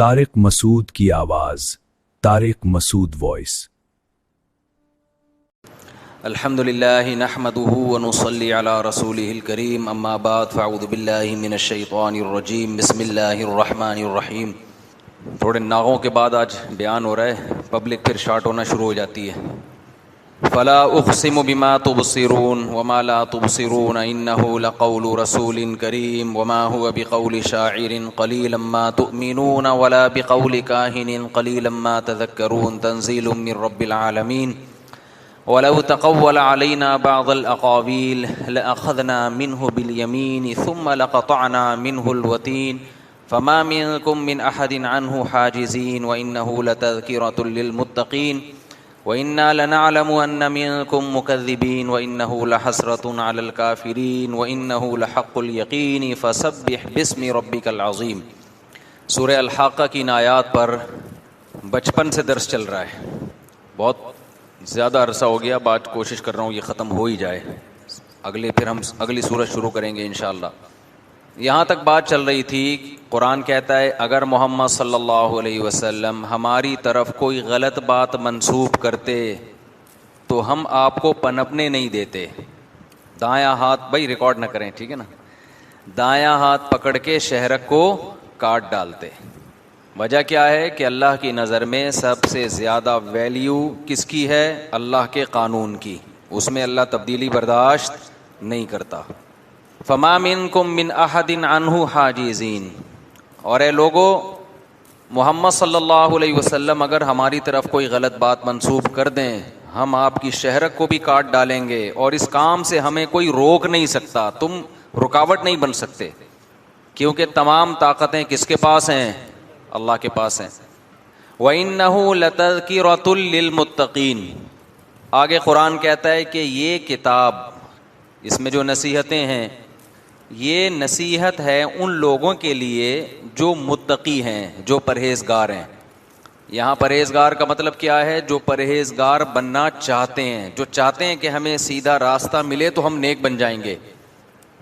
طارق مسعود کی آواز، طارق مسعود وائس۔ الحمد للہ نحمده ونصلی علی رسولہ الکریم، اما بعد فاعوذ باللہ من الشیطان الرجیم، بسم اللہ الرحمن الرحیم۔ تھوڑے ناغوں کے بعد آج بیان ہو رہا ہے، پبلک پھر شارٹ ہونا شروع ہو جاتی ہے۔ فلا اقسم بما تبصرون وما لا تبصرون انه لقول رسول کریم وما هو بقول شاعر قلیلا ما تؤمنون ولا بقول کاہن قلیلا ما تذکرون، تنزیل من رب العالمین۔ ولو تقول علينا بعض الأقاويل لأخذنا منه باليمين ثم لقطعنا منه الوتين فما منكم من أحد عنه حاجزين وإنه لتذكرة للمتقين وإنا لنعلم أن منكم مكذبين وإنه لحسرة على الكافرين وإنه لحق اليقين فسبح باسم ربك العظيم۔ سورہ الحاقہ کی ان آیات پر بچپن سے درس چل رہا ہے، بہت زیادہ عرصہ ہو گیا، بات کوشش کر رہا ہوں یہ ختم ہو ہی جائے، پھر ہم اگلی سورت شروع کریں گے انشاءاللہ۔ یہاں تک بات چل رہی تھی، قرآن کہتا ہے اگر محمد صلی اللہ علیہ وسلم ہماری طرف کوئی غلط بات منسوب کرتے تو ہم آپ کو پنپنے نہیں دیتے۔ دایاں ہاتھ، بھائی ریکارڈ نہ کریں ٹھیک ہے نا، دایاں ہاتھ پکڑ کے شہرک کو کاٹ ڈالتے۔ وجہ کیا ہے کہ اللہ کی نظر میں سب سے زیادہ ویلیو کس کی ہے؟ اللہ کے قانون کی، اس میں اللہ تبدیلی برداشت نہیں کرتا۔ فما منکم من احد عنہ حاجزین، اور اے لوگو محمد صلی اللہ علیہ وسلم اگر ہماری طرف کوئی غلط بات منسوب کر دیں ہم آپ کی شہرک کو بھی کاٹ ڈالیں گے، اور اس کام سے ہمیں کوئی روک نہیں سکتا، تم رکاوٹ نہیں بن سکتے، کیونکہ تمام طاقتیں کس کے پاس ہیں؟ اللہ کے پاس ہیں۔ وَإِنَّهُ لَتَذْكِرَةٌ لِّلْمُتَّقِينَ، آگے قرآن کہتا ہے کہ یہ کتاب، اس میں جو نصیحتیں ہیں، یہ نصیحت ہے ان لوگوں کے لیے جو متقی ہیں، جو پرہیزگار ہیں۔ یہاں پرہیزگار کا مطلب کیا ہے؟ جو پرہیزگار بننا چاہتے ہیں، جو چاہتے ہیں کہ ہمیں سیدھا راستہ ملے تو ہم نیک بن جائیں گے۔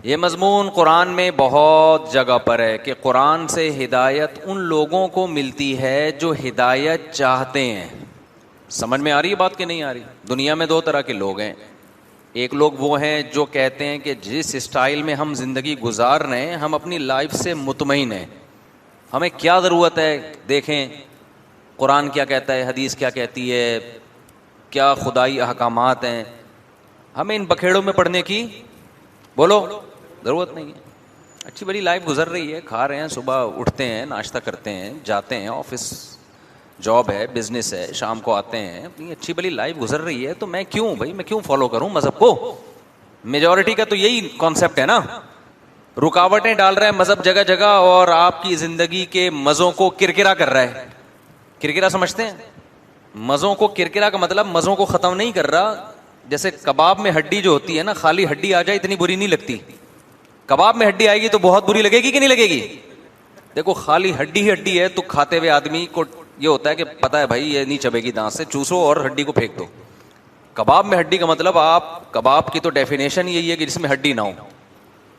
یہ مضمون قرآن میں بہت جگہ پر ہے کہ قرآن سے ہدایت ان لوگوں کو ملتی ہے جو ہدایت چاہتے ہیں۔ سمجھ میں آ رہی ہے بات کہ نہیں آ رہی؟ دنیا میں دو طرح کے لوگ ہیں، ایک لوگ وہ ہیں جو کہتے ہیں کہ جس اسٹائل میں ہم زندگی گزار رہے ہیں ہم اپنی لائف سے مطمئن ہیں، ہمیں کیا ضرورت ہے، دیکھیں قرآن کیا کہتا ہے، حدیث کیا کہتی ہے، کیا خدائی احکامات ہیں، ہمیں ان بکھیڑوں میں پڑھنے کی بولو ضرورت نہیں ہے۔ اچھی بڑی لائف گزر رہی ہے، کھا رہے ہیں، صبح اٹھتے ہیں، ناشتہ کرتے ہیں، جاتے ہیں آفس، جاب ہے، بزنس ہے، شام کو آتے ہیں، اپنی اچھی بڑی لائف گزر رہی ہے، تو میں کیوں فالو کروں مذہب کو؟ میجورٹی کا تو یہی کانسیپٹ ہے نا، رکاوٹیں ڈال رہا ہے مذہب جگہ جگہ، اور آپ کی زندگی کے مزوں کو کرکرا کر رہا ہے۔ کرکرا سمجھتے ہیں؟ مزوں کو کرکرا کا مطلب مزوں کو ختم نہیں کر رہا۔ جیسے کباب میں ہڈی جو ہوتی ہے نا، خالی ہڈی آ جائے اتنی بری نہیں لگتی، کباب میں ہڈی آئے گی تو بہت بری لگے گی کہ نہیں لگے گی؟ دیکھو خالی ہڈی ہی ہڈی ہے تو کھاتے ہوئے آدمی کو یہ ہوتا ہے کہ پتا ہے بھائی یہ نہیں چبے گی، دانت سے چوسو اور ہڈی کو پھینک دو۔ کباب میں ہڈی کا مطلب، آپ کباب کی تو ڈیفینیشن یہی ہے کہ جس میں ہڈی نہ ہو،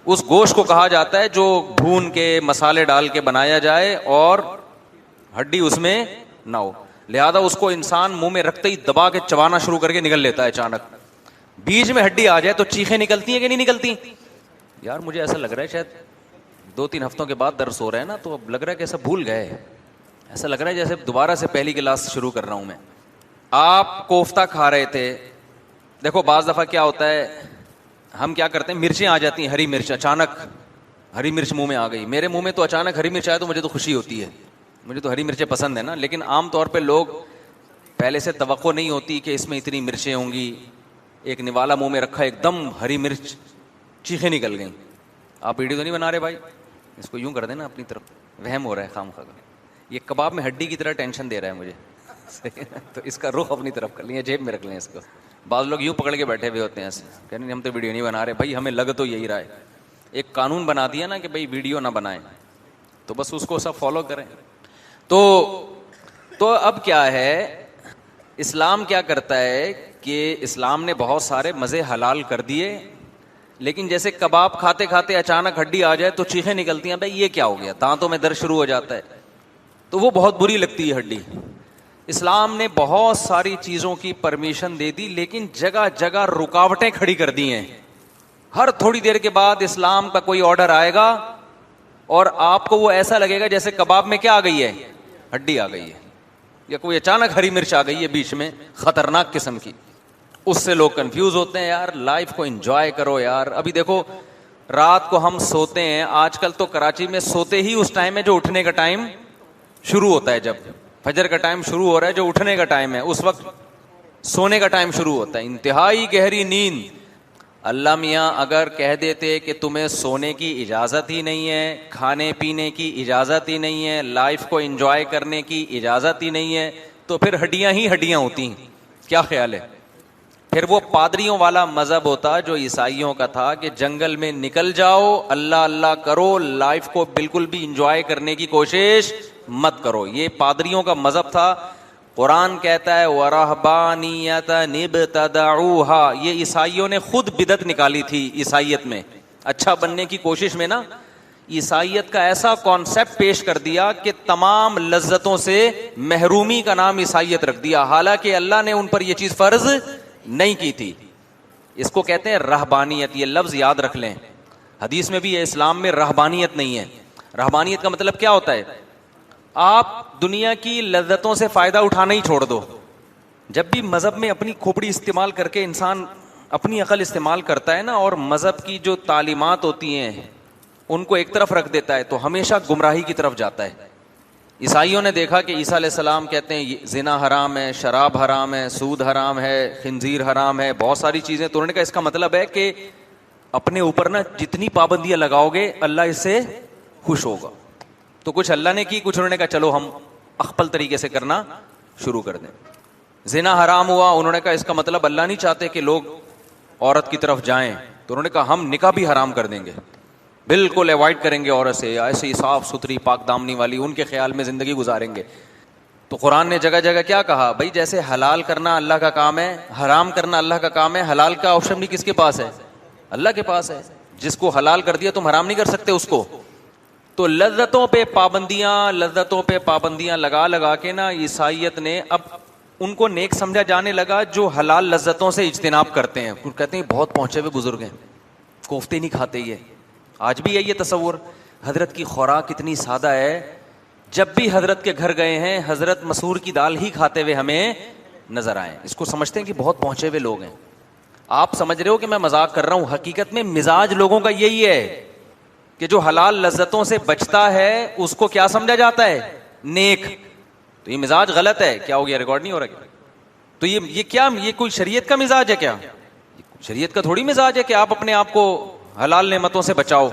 اس گوشت کو کہا جاتا ہے جو بھون کے مسالے ڈال کے بنایا جائے اور ہڈی اس میں نہ ہو، لہذا اس کو انسان منہ میں رکھتے ہی دبا کے چبانا شروع کر کے نگل لیتا ہے اچانک۔ بیچ میں ہڈی آ جائے تو چیخیں نکلتی ہیں کہ نہیں نکلتی؟ یار مجھے ایسا لگ رہا ہے شاید 2-3 ہفتوں کے بعد درس ہو رہا ہے نا، تو اب لگ رہا ہے کہ ایسا بھول گئے، ایسا لگ رہا ہے جیسے دوبارہ سے پہلی کلاس شروع کر رہا ہوں میں۔ آپ کوفتہ کھا رہے تھے، دیکھو بعض دفعہ کیا ہوتا ہے، ہم کیا کرتے ہیں، مرچیں آ جاتی ہیں، ہری مرچ، اچانک ہری مرچ منہ میں آ گئی، میرے منہ میں تو اچانک ہری مرچ آئے تو مجھے تو خوشی ہوتی ہے، مجھے تو ہری مرچیں پسند ہے نا، لیکن عام طور پہ لوگ پہلے سے توقع نہیں ہوتی کہ اس میں اتنی مرچیں ہوں گی، ایک نوالا منہ میں رکھا، ایک دم ہری مرچ، چیخیں نکل گئیں۔ آپ ویڈیو تو نہیں بنا رہے بھائی؟ اس کو یوں کر دینا اپنی طرف، وہم ہو رہا ہے خامخواہ، یہ کباب میں ہڈی کی طرح ٹینشن دے رہا ہے مجھے تو اس کا رخ اپنی طرف کر لیں، جیب میں رکھ لیں اس کو۔ بعض لوگ یوں پکڑ کے بیٹھے ہوئے ہوتے ہیں ایسے، کہتے ہیں ہم تو ویڈیو نہیں بنا رہے، بھائی ہمیں لگ تو یہی رہا ہے، ایک قانون بنا دیا نا کہ بھائی ویڈیو نہ بنائیں، تو بس اس کو سب فالو کریں۔ تو اب کیا ہے، اسلام کیا کرتا ہے کہ اسلام نے بہت سارے مزے حلال کر دیے، لیکن جیسے کباب کھاتے کھاتے اچانک ہڈی آ جائے تو چیخیں نکلتی ہیں، بھائی یہ کیا ہو گیا، دانتوں میں درد شروع ہو جاتا ہے۔ تو وہ بہت بری لگتی ہے ہڈی. اسلام نے بہت ساری چیزوں کی پرمیشن دے دی, لیکن جگہ جگہ رکاوٹیں کھڑی کر دی ہیں. ہر تھوڑی دیر کے بعد اسلام کا کوئی آرڈر آئے گا اور آپ کو وہ ایسا لگے گا جیسے کباب میں کیا آ گئی ہے, ہڈی آ گئی ہے, یا کوئی اچانک ہری مرچ آ گئی ہے بیچ میں, خطرناک قسم کی. اس سے لوگ کنفیوز ہوتے ہیں. یار لائف کو انجوائے کرو یار. ابھی دیکھو رات کو ہم سوتے ہیں, آج کل تو کراچی میں سوتے ہی اس ٹائم ہے جو اٹھنے کا ٹائم شروع ہوتا ہے. جب فجر کا ٹائم شروع ہو رہا ہے, جو اٹھنے کا ٹائم ہے, اس وقت سونے کا ٹائم شروع ہوتا ہے. انتہائی گہری نیند. اللہ میاں اگر کہہ دیتے کہ تمہیں سونے کی اجازت ہی نہیں ہے, کھانے پینے کی اجازت ہی نہیں ہے, لائف کو انجوائے کرنے کی اجازت ہی نہیں ہے, تو پھر ہڈیاں ہی ہڈیاں ہوتی ہیں. کیا خیال ہے؟ پھر وہ پادریوں والا مذہب ہوتا جو عیسائیوں کا تھا کہ جنگل میں نکل جاؤ, اللہ اللہ کرو, لائف کو بالکل بھی انجوائے کرنے کی کوشش مت کرو. یہ پادریوں کا مذہب تھا. قرآن کہتا ہے وَرَهْبَانِيَّةً ابْتَدَعُوهَا, یہ عیسائیوں نے خود بدعت نکالی تھی عیسائیت میں. اچھا بننے کی کوشش میں نا عیسائیت کا ایسا کانسیپٹ پیش کر دیا کہ تمام لذتوں سے محرومی کا نام عیسائیت رکھ دیا, حالانکہ اللہ نے ان پر یہ چیز فرض نہیں کی تھی. اس کو کہتے ہیں رہبانیت. یہ لفظ یاد رکھ لیں, حدیث میں بھی ہے, اسلام میں رہبانیت نہیں ہے. رہبانیت کا مطلب کیا ہوتا ہے؟ آپ دنیا کی لذتوں سے فائدہ اٹھانا ہی چھوڑ دو. جب بھی مذہب میں اپنی کھوپڑی استعمال کر کے انسان اپنی عقل استعمال کرتا ہے نا, اور مذہب کی جو تعلیمات ہوتی ہیں ان کو ایک طرف رکھ دیتا ہے, تو ہمیشہ گمراہی کی طرف جاتا ہے. عیسائیوں نے دیکھا کہ عیسیٰ علیہ السلام کہتے ہیں زنا حرام ہے, شراب حرام ہے, سود حرام ہے, خنزیر حرام ہے, بہت ساری چیزیں. تو انہوں نے کہا اس کا مطلب ہے کہ اپنے اوپر نا جتنی پابندیاں لگاؤ گے اللہ اس سے خوش ہوگا. تو کچھ اللہ نے کی, کچھ انہوں نے کہا چلو ہم اخپل طریقے سے کرنا شروع کر دیں. زنا حرام ہوا, انہوں نے کہا اس کا مطلب اللہ نہیں چاہتے کہ لوگ عورت کی طرف جائیں, تو انہوں نے کہا ہم نکاح بھی حرام کر دیں گے, بالکل اوائڈ کریں گے عورت سے, ایسی صاف ستھری پاک دامنی والی ان کے خیال میں زندگی گزاریں گے. تو قرآن نے جگہ جگہ کیا کہا, بھائی جیسے حلال کرنا اللہ کا کام ہے, حرام کرنا اللہ کا کام ہے, حلال کا آپشن بھی کس کے پاس ہے؟ اللہ کے پاس ہے. جس کو حلال کر دیا تم حرام نہیں کر سکتے اس کو. تو لذتوں پہ پابندیاں لگا لگا کے نا عیسائیت نے اب ان کو نیک سمجھا جانے لگا جو حلال لذتوں سے اجتناب کرتے ہیں. کہتے ہیں بہت پہنچے ہوئے بزرگ ہیں, کوفتے نہیں کھاتے. یہ آج بھی ہے یہ تصور. حضرت کی خوراک کتنی سادہ ہے, جب بھی حضرت کے گھر گئے ہیں حضرت مسور کی دال ہی کھاتے ہوئے ہمیں نظر آئے. اس کو سمجھتے ہیں کہ بہت پہنچے ہوئے لوگ ہیں. آپ سمجھ رہے ہو کہ میں مذاق کر رہا ہوں, حقیقت میں مزاج لوگوں کا یہی ہے کہ جو حلال لذتوں سے بچتا ہے اس کو کیا سمجھا جاتا ہے؟ نیک. تو یہ مزاج غلط ہے. کیا ہو گیا, ریکارڈ نہیں ہو رہا؟ تو یہ کیا, یہ کوئی شریعت کا مزاج ہے کیا؟ شریعت کا تھوڑی مزاج ہے کہ آپ اپنے آپ کو حلال نعمتوں سے بچاؤ.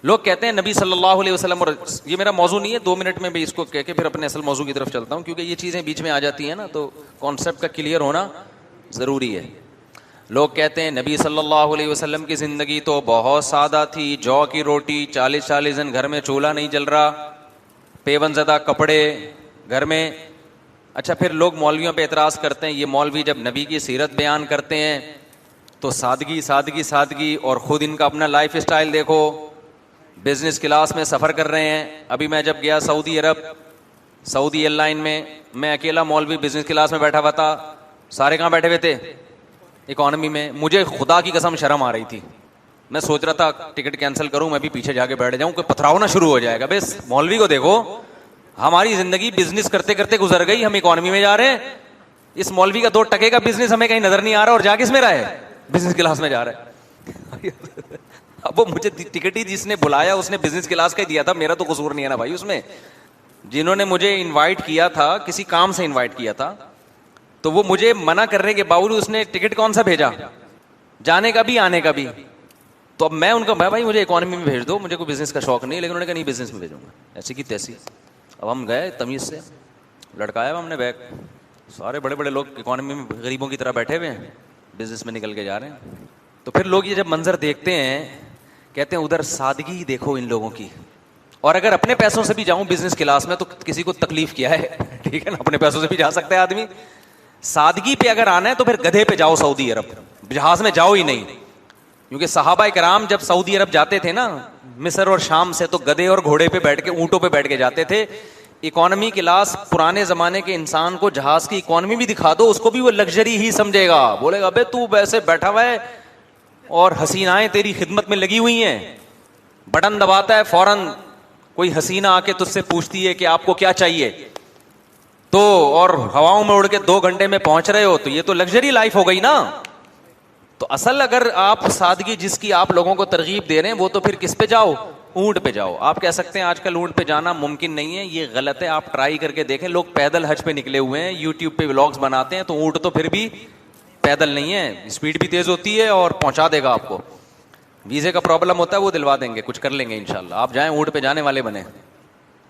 لوگ کہتے ہیں نبی صلی اللہ علیہ وسلم, اور یہ میرا موضوع نہیں ہے, 2 منٹ میں بھی اس کو کہہ کے پھر اپنے اصل موضوع کی طرف چلتا ہوں, کیونکہ یہ چیزیں بیچ میں آ جاتی ہیں نا, تو کانسیپٹ کا کلیئر ہونا ضروری ہے. لوگ کہتے ہیں نبی صلی اللہ علیہ وسلم کی زندگی تو بہت سادہ تھی, جو کی روٹی, 40 دن گھر میں چولہا نہیں جل رہا, پیون زدہ کپڑے گھر میں. اچھا پھر لوگ مولویوں پہ اعتراض کرتے ہیں, یہ مولوی جب نبی کی سیرت بیان کرتے ہیں تو سادگی, اور خود ان کا اپنا لائف اسٹائل دیکھو, بزنس کلاس میں سفر کر رہے ہیں. ابھی میں جب گیا سعودی عرب, سعودی ایئر لائن میں اکیلا مولوی بزنس کلاس میں بیٹھا ہوا تھا, سارے کہاں بیٹھے ہوئے تھے؟ اکانومی میں. مجھے خدا کی قسم شرم آ رہی تھی, میں سوچ رہا تھا ٹکٹ کینسل کروں, میں بھی پیچھے جا کے بیٹھ جاؤں, کوئی پتھراؤ نہ شروع ہو جائے گا. بس مولوی کو دیکھو, ہماری زندگی بزنس کرتے کرتے گزر گئی, ہم اکانومی میں جا رہے ہیں. اس مولوی کا 2 ٹکے کا بزنس ہمیں کہیں نظر نہیں آ رہا, اور جا کس میں رہا ہے؟ بزنس کلاس میں جا رہا ہے. اب وہ مجھے ٹکٹ ہی جس نے بلایا اس نے بزنس کلاس کا ہی دیا تھا, میرا تو قصور نہیں ہے نا بھائی اس میں. جنہوں نے مجھے انوائٹ کیا تھا, کسی کام سے انوائٹ کیا تھا, تو وہ مجھے منع کرنے کے باوجود اس نے ٹکٹ کون سا بھیجا, جانے کا بھی آنے کا بھی. تو اب میں ان کا بھائی مجھے اکانومی میں بھیج دو, مجھے کوئی بزنس کا شوق نہیں, لیکن انہوں نے کہا نہیں بزنس میں بھیجوں گا, ایسی کی تیسی. اب ہم گئے تمیز سے, لڑکایا ہم نے بیگ, سارے بڑے بڑے لوگ اکانومی میں غریبوں کی طرح بیٹھے ہوئے ہیں, بزنس میں نکل کے جا رہے ہیں. تو پھر لوگ یہ جب منظر دیکھتے ہیں کہتے ہیں ادھر سادگی دیکھو ان لوگوں کی, اور اگر اپنے پیسوں سے بھی جاؤں بزنس کلاس میں تو کسی کو تکلیف کیا ہے, ٹھیک ہے نا, اپنے پیسوں سے بھی جا سکتا ہے آدمی. سادگی پہ اگر آنا ہے تو پھر گدھے پہ جاؤ سعودی عرب, جہاز میں جاؤ ہی نہیں. کیونکہ صحابہ کرام جب سعودی عرب جاتے تھے نا مصر اور شام سے, تو گدھے اور گھوڑے پہ بیٹھ کے, اونٹوں پہ بیٹھ کے جاتے تھے. اکانومی کلاس پرانے زمانے کے انسان کو جہاز کی اکانومی بھی دکھا دو، اس کو بھی وہ لگژری ہی سمجھے گا، بولے گا بے تو ویسے بیٹھا ہوا ہے اور حسینائیں تیری خدمت میں لگی ہوئی ہیں، بٹن دباتا ہے فوراً کوئی حسینہ آ کے تجھ سے پوچھتی ہے کہ آپ کو کیا چاہیے، تو اور ہواؤں میں اڑ کے 2 گھنٹے میں پہنچ رہے ہو، تو یہ تو لگژری لائف ہو گئی نا. تو اصل اگر آپ سادگی جس کی آپ لوگوں کو ترغیب دے رہے ہیں، وہ تو پھر کس پہ جاؤ؟ اونٹ پہ جاؤ. آپ کہہ سکتے ہیں آج کل اونٹ پہ جانا ممکن نہیں ہے، یہ غلط ہے. آپ ٹرائی کر کے دیکھیں، لوگ پیدل حج پہ نکلے ہوئے ہیں، یوٹیوب پہ ولاگز بناتے ہیں، تو اونٹ تو پھر بھی پیدل نہیں ہے، اسپیڈ بھی تیز ہوتی ہے اور پہنچا دے گا آپ کو. ویزے کا پرابلم ہوتا ہے، وہ دلوا دیں گے، کچھ کر لیں گے انشاءاللہ. آپ جائیں اونٹ پہ جانے والے بنے.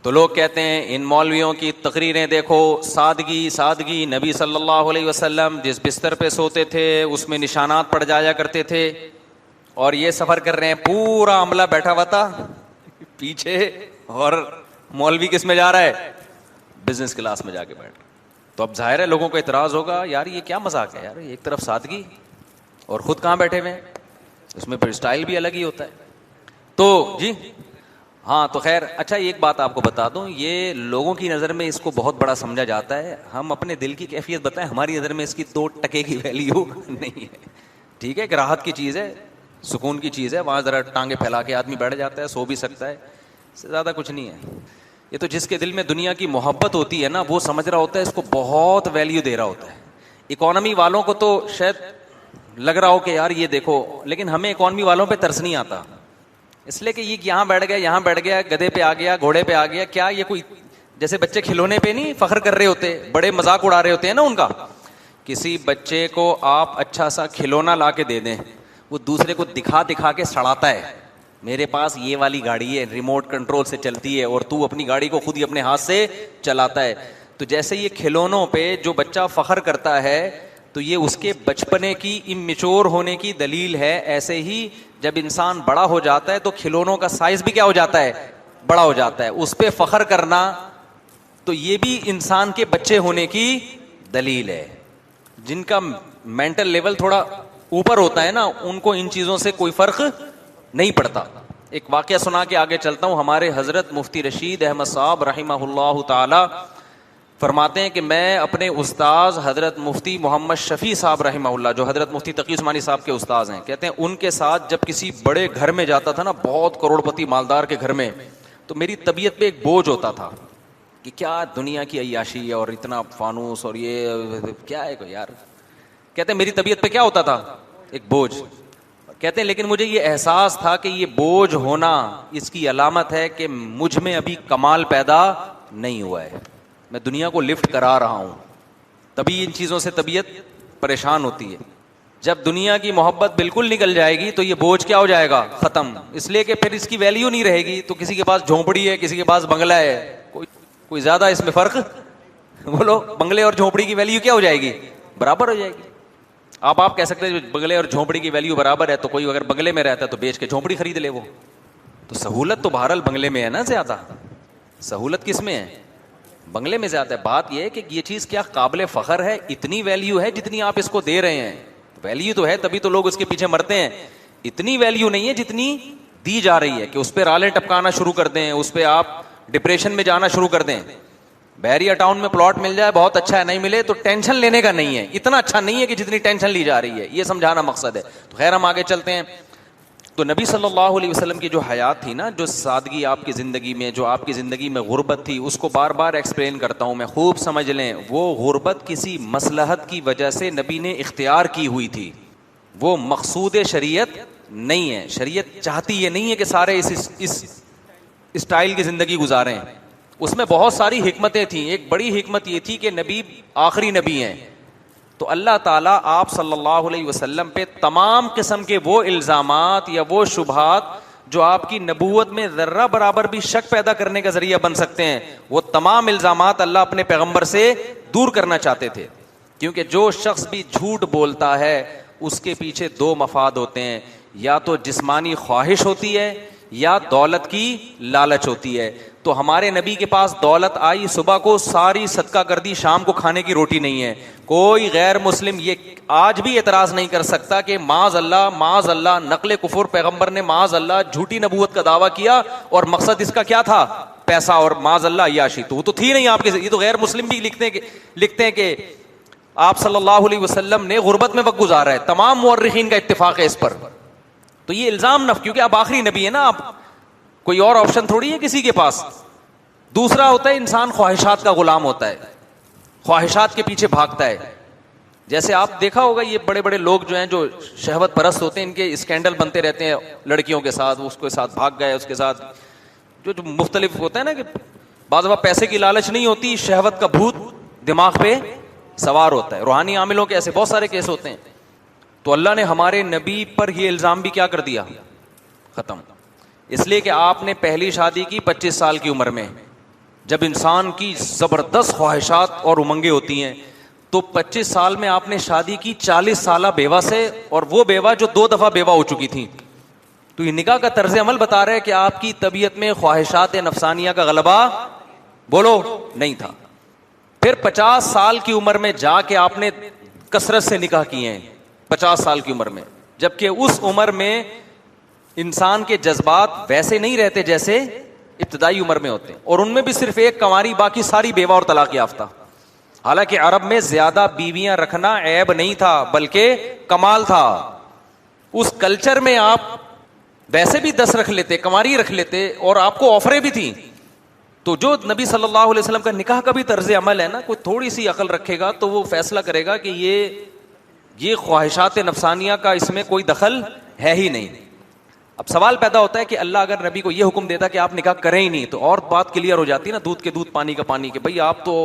تو لوگ کہتے ہیں ان مولویوں کی تقریریں دیکھو، سادگی سادگی. نبی صلی اللہ علیہ وسلم جس بستر پہ سوتے تھے اس میں نشانات پڑ جایا کرتے تھے، اور یہ سفر کر رہے ہیں، پورا عملہ بیٹھا ہوا تھا پیچھے، اور مولوی کس میں جا رہا ہے؟ بزنس کلاس میں جا کے بیٹھ. تو اب ظاہر ہے لوگوں کو اعتراض ہوگا، یار یہ کیا مذاق ہے یار، ایک طرف سادگی اور خود کہاں بیٹھے ہوئے ہیں، اس میں پھر اسٹائل بھی الگ ہی ہوتا ہے. تو جی ہاں، تو خیر اچھا ایک بات آپ کو بتا دوں، یہ لوگوں کی نظر میں اس کو بہت بڑا سمجھا جاتا ہے. ہم اپنے دل کی کیفیت بتائیں، ہماری نظر میں اس کی 2 ٹکے کی ویلیو نہیں ہے. ٹھیک ہے کہ راحت کی چیز ہے، سکون کی چیز ہے، وہاں ذرا ٹانگیں پھیلا کے آدمی بیٹھ جاتا ہے، سو بھی سکتا ہے، اس سے زیادہ کچھ نہیں ہے. یہ تو جس کے دل میں دنیا کی محبت ہوتی ہے نا، وہ سمجھ رہا ہوتا ہے اس کو بہت ویلیو دے رہا ہوتا ہے. اکانومی والوں کو تو شاید لگ رہا ہو کہ یار یہ دیکھو، لیکن ہمیں اکانومی والوں پہ ترس نہیں آتا، اس لیے کہ یہ یہاں بیٹھ گیا، یہاں بیٹھ گیا، گدھے پہ آ گیا، گھوڑے پہ آ گیا. کیا یہ کوئی جیسے بچے کھلونے پہ نہیں فخر کر رہے ہوتے، بڑے مذاق اڑا رہے ہوتے ہیں نا ان کا. کسی بچے کو آپ اچھا سا کھلونا لا کے دے دیں، وہ دوسرے کو دکھا دکھا کے سڑاتا ہے، میرے پاس یہ والی گاڑی ہے، ریموٹ کنٹرول سے چلتی ہے، اور تو اپنی گاڑی کو خود ہی اپنے ہاتھ سے چلاتا ہے. تو جیسے یہ کھلونوں پہ جو بچہ فخر کرتا ہے تو یہ اس کے بچپنے کی اممیچور ہونے کی دلیل ہے. ایسے ہی جب انسان بڑا ہو جاتا ہے تو کھلونوں کا سائز بھی کیا ہو جاتا ہے؟ بڑا ہو جاتا ہے. اس پہ فخر کرنا تو یہ بھی انسان کے بچے ہونے کی دلیل ہے. جن کا مینٹل لیول تھوڑا اوپر ہوتا ہے نا، ان کو ان چیزوں سے کوئی فرق نہیں پڑتا. ایک واقعہ سنا کے آگے چلتا ہوں. ہمارے حضرت مفتی رشید احمد صاحب رحمہ اللہ تعالی فرماتے ہیں کہ میں اپنے استاذ حضرت مفتی محمد شفیع صاحب رحمہ اللہ، جو حضرت مفتی تقی عثمانی صاحب کے استاذ ہیں، کہتے ہیں ان کے ساتھ جب کسی بڑے گھر میں جاتا تھا نا، بہت کروڑ پتی مالدار کے گھر میں، تو میری طبیعت پہ ایک بوجھ ہوتا تھا کہ کیا دنیا کی عیاشی ہے اور اتنا فانوس اور یہ کیا ہے یار. کہتے ہیں میری طبیعت پہ کیا ہوتا تھا؟ ایک بوجھ. کہتے ہیں لیکن مجھے یہ احساس تھا کہ یہ بوجھ ہونا اس کی علامت ہے کہ مجھ میں ابھی کمال پیدا نہیں ہوا ہے، میں دنیا کو لفٹ کرا رہا ہوں. تبھی ان چیزوں سے طبیعت پریشان ہوتی ہے. جب دنیا کی محبت بالکل نکل جائے گی تو یہ بوجھ کیا ہو جائے گا؟ ختم. اس لیے کہ پھر اس کی ویلیو نہیں رہے گی. تو کسی کے پاس جھونپڑی ہے، کسی کے پاس بنگلہ ہے، کوئی زیادہ اس میں فرق بولو، بنگلے اور جھونپڑی کی ویلیو کیا ہو جائے گی؟ برابر ہو جائے گی. آپ کہہ سکتے ہیں بنگلے اور جھونپڑی کی ویلیو برابر ہے، تو کوئی اگر بنگلے میں رہتا ہے تو بیچ کے جھونپڑی خرید لے. وہ تو سہولت تو بہرحال بنگلے میں ہے نا، زیادہ سہولت کس میں ہے؟ بنگلے میں زیادہ ہے. بات یہ ہے کہ یہ چیز کیا قابل فخر ہے؟ اتنی ویلیو ہے جتنی آپ اس کو دے رہے ہیں. ویلیو تو ہے، تبھی تو لوگ اس کے پیچھے مرتے ہیں. اتنی ویلیو نہیں ہے جتنی دی جا رہی ہے کہ اس پہ رالیں ٹپکانا شروع کر دیں، اس پہ آپ ڈپریشن میں جانا شروع کر دیں. بحریہ ٹاؤن میں پلاٹ مل جائے بہت اچھا ہے، نہیں ملے تو ٹینشن لینے کا نہیں ہے. اتنا اچھا نہیں ہے کہ جتنی ٹینشن لی جا رہی ہے، یہ سمجھانا مقصد ہے. تو خیر ہم آگے چلتے ہیں. تو نبی صلی اللہ علیہ وسلم کی جو حیات تھی نا، جو سادگی آپ کی زندگی میں، جو آپ کی زندگی میں غربت تھی، اس کو بار بار ایکسپلین کرتا ہوں میں، خوب سمجھ لیں. وہ غربت کسی مصلحت کی وجہ سے نبی نے اختیار کی ہوئی تھی، وہ مقصود شریعت نہیں ہے. شریعت چاہتی یہ نہیں ہے کہ سارے اس اسٹائل کی زندگی گزاریں. اس میں بہت ساری حکمتیں تھیں. ایک بڑی حکمت یہ تھی کہ نبی آخری نبی ہیں، تو اللہ تعالیٰ آپ صلی اللہ علیہ وسلم پہ تمام قسم کے وہ الزامات یا وہ شبہات جو آپ کی نبوت میں ذرہ برابر بھی شک پیدا کرنے کا ذریعہ بن سکتے ہیں، وہ تمام الزامات اللہ اپنے پیغمبر سے دور کرنا چاہتے تھے. کیونکہ جو شخص بھی جھوٹ بولتا ہے اس کے پیچھے 2 مفاد ہوتے ہیں، یا تو جسمانی خواہش ہوتی ہے یا دولت کی لالچ ہوتی ہے. تو ہمارے نبی کے پاس دولت آئی، صبح کو ساری صدقہ کر دی، شام کو کھانے کی روٹی نہیں ہے. کوئی غیر مسلم یہ آج بھی اعتراض نہیں کر سکتا کہ معاذ اللہ نقل کفر، پیغمبر نے معاذ اللہ جھوٹی نبوت کا دعویٰ کیا اور مقصد اس کا کیا تھا؟ پیسہ اور معاذ اللہ عیاشی, تو وہ تو تھی نہیں آپ کے. یہ تو غیر مسلم بھی لکھتے ہیں کہ آپ صلی اللہ علیہ وسلم نے غربت میں وقت گزارا ہے. تمام مورخین کا اتفاق ہے اس پر. تو یہ الزام نہ, کیونکہ آپ آخری نبی ہے نا, آپ کوئی اور آپشن تھوڑی ہے کسی کے پاس. دوسرا ہوتا ہے انسان خواہشات کا غلام ہوتا ہے, خواہشات کے پیچھے بھاگتا ہے. جیسے آپ دیکھا ہوگا یہ بڑے بڑے لوگ جو ہیں جو شہوت پرست ہوتے ہیں, ان کے اسکینڈل بنتے رہتے ہیں لڑکیوں کے ساتھ, اس کے ساتھ بھاگ گئے, اس کے ساتھ جو مختلف ہوتا ہے نا, کہ بعض دفعہ پیسے کی لالچ نہیں ہوتی, شہوت کا بھوت دماغ پہ سوار ہوتا ہے. روحانی عاملوں کے ایسے بہت سارے کیس ہوتے ہیں. تو اللہ نے ہمارے نبی پر یہ الزام بھی کیا کر دیا, ختم. اس لیے کہ آپ نے پہلی شادی کی 25 سال کی عمر میں. جب انسان کی زبردست خواہشات اور امنگیں ہوتی ہیں, تو 25 سال میں آپ نے شادی کی 40 سالہ بیوہ سے, اور وہ بیوہ جو 2 دفعہ بیوہ ہو چکی تھی. تو یہ نکاح کا طرز عمل بتا رہا ہے کہ آپ کی طبیعت میں خواہشات نفسانیہ کا غلبہ بولو نہیں تھا. پھر 50 سال کی عمر میں جا کے آپ نے کثرت سے نکاح کیے ہیں, 50 سال کی عمر میں, جبکہ اس عمر میں انسان کے جذبات ویسے نہیں رہتے جیسے ابتدائی عمر میں ہوتے ہیں, اور ان میں بھی صرف ایک کنواری, باقی ساری بیوہ اور طلاق یافتہ. حالانکہ عرب میں زیادہ بیویاں رکھنا عیب نہیں تھا بلکہ کمال تھا. اس کلچر میں آپ ویسے بھی 10 رکھ لیتے, کنواری رکھ لیتے, اور آپ کو آفریں بھی تھیں. تو جو نبی صلی اللہ علیہ وسلم کا نکاح کا بھی طرز عمل ہے نا, کوئی تھوڑی سی عقل رکھے گا تو وہ فیصلہ کرے گا کہ یہ خواہشات نفسانیہ کا اس میں کوئی دخل ہے ہی نہیں. اب سوال پیدا ہوتا ہے کہ اللہ اگر نبی کو یہ حکم دیتا کہ آپ نکاح کریں ہی نہیں, تو اور بات کلیئر ہو جاتی ہے نا, دودھ کے دودھ پانی کا پانی, کہ بھئی آپ تو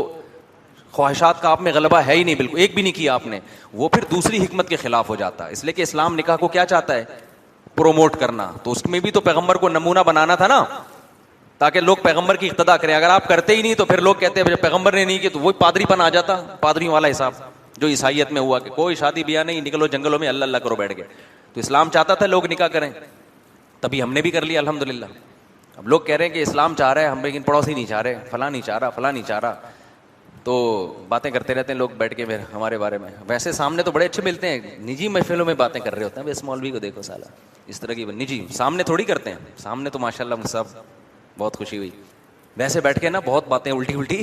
خواہشات کا آپ میں غلبہ ہے ہی نہیں, بالکل ایک بھی نہیں کیا آپ نے. وہ پھر دوسری حکمت کے خلاف ہو جاتا ہے. اس لیے کہ اسلام نکاح کو کیا چاہتا ہے, پروموٹ کرنا. تو اس میں بھی تو پیغمبر کو نمونہ بنانا تھا نا, تاکہ لوگ پیغمبر کی اقتدا کریں. اگر آپ کرتے ہی نہیں تو پھر لوگ کہتے ہیں پیغمبر نے نہیں کیا, تو وہی پادری پن آ جاتا, پادریوں والا حساب جو عیسائیت میں ہوا کہ کوئی شادی بیاہ نہیں, نکلو جنگلوں میں اللہ اللہ کرو بیٹھ گئے. تو اسلام چاہتا تھا لوگ نکاح کریں, تبھی ہم نے بھی کر لیا الحمدللہ. اب لوگ کہہ رہے ہیں کہ اسلام چاہ رہا ہے, ہم لیکن پڑوسی نہیں چاہ رہے, فلاں نہیں چاہ رہا, فلاں نہیں چاہ رہا. تو باتیں کرتے رہتے ہیں لوگ بیٹھ کے پھر ہمارے بارے میں. ویسے سامنے تو بڑے اچھے ملتے ہیں, نجی محفلوں میں باتیں کر رہے ہوتے ہیں. بس مولوی کو دیکھو سالا, اس طرح کی نجی سامنے تھوڑی کرتے ہیں. سامنے تو ماشاء اللہ سب بہت خوشی ہوئی, ویسے بیٹھ کے نا بہت باتیں الٹی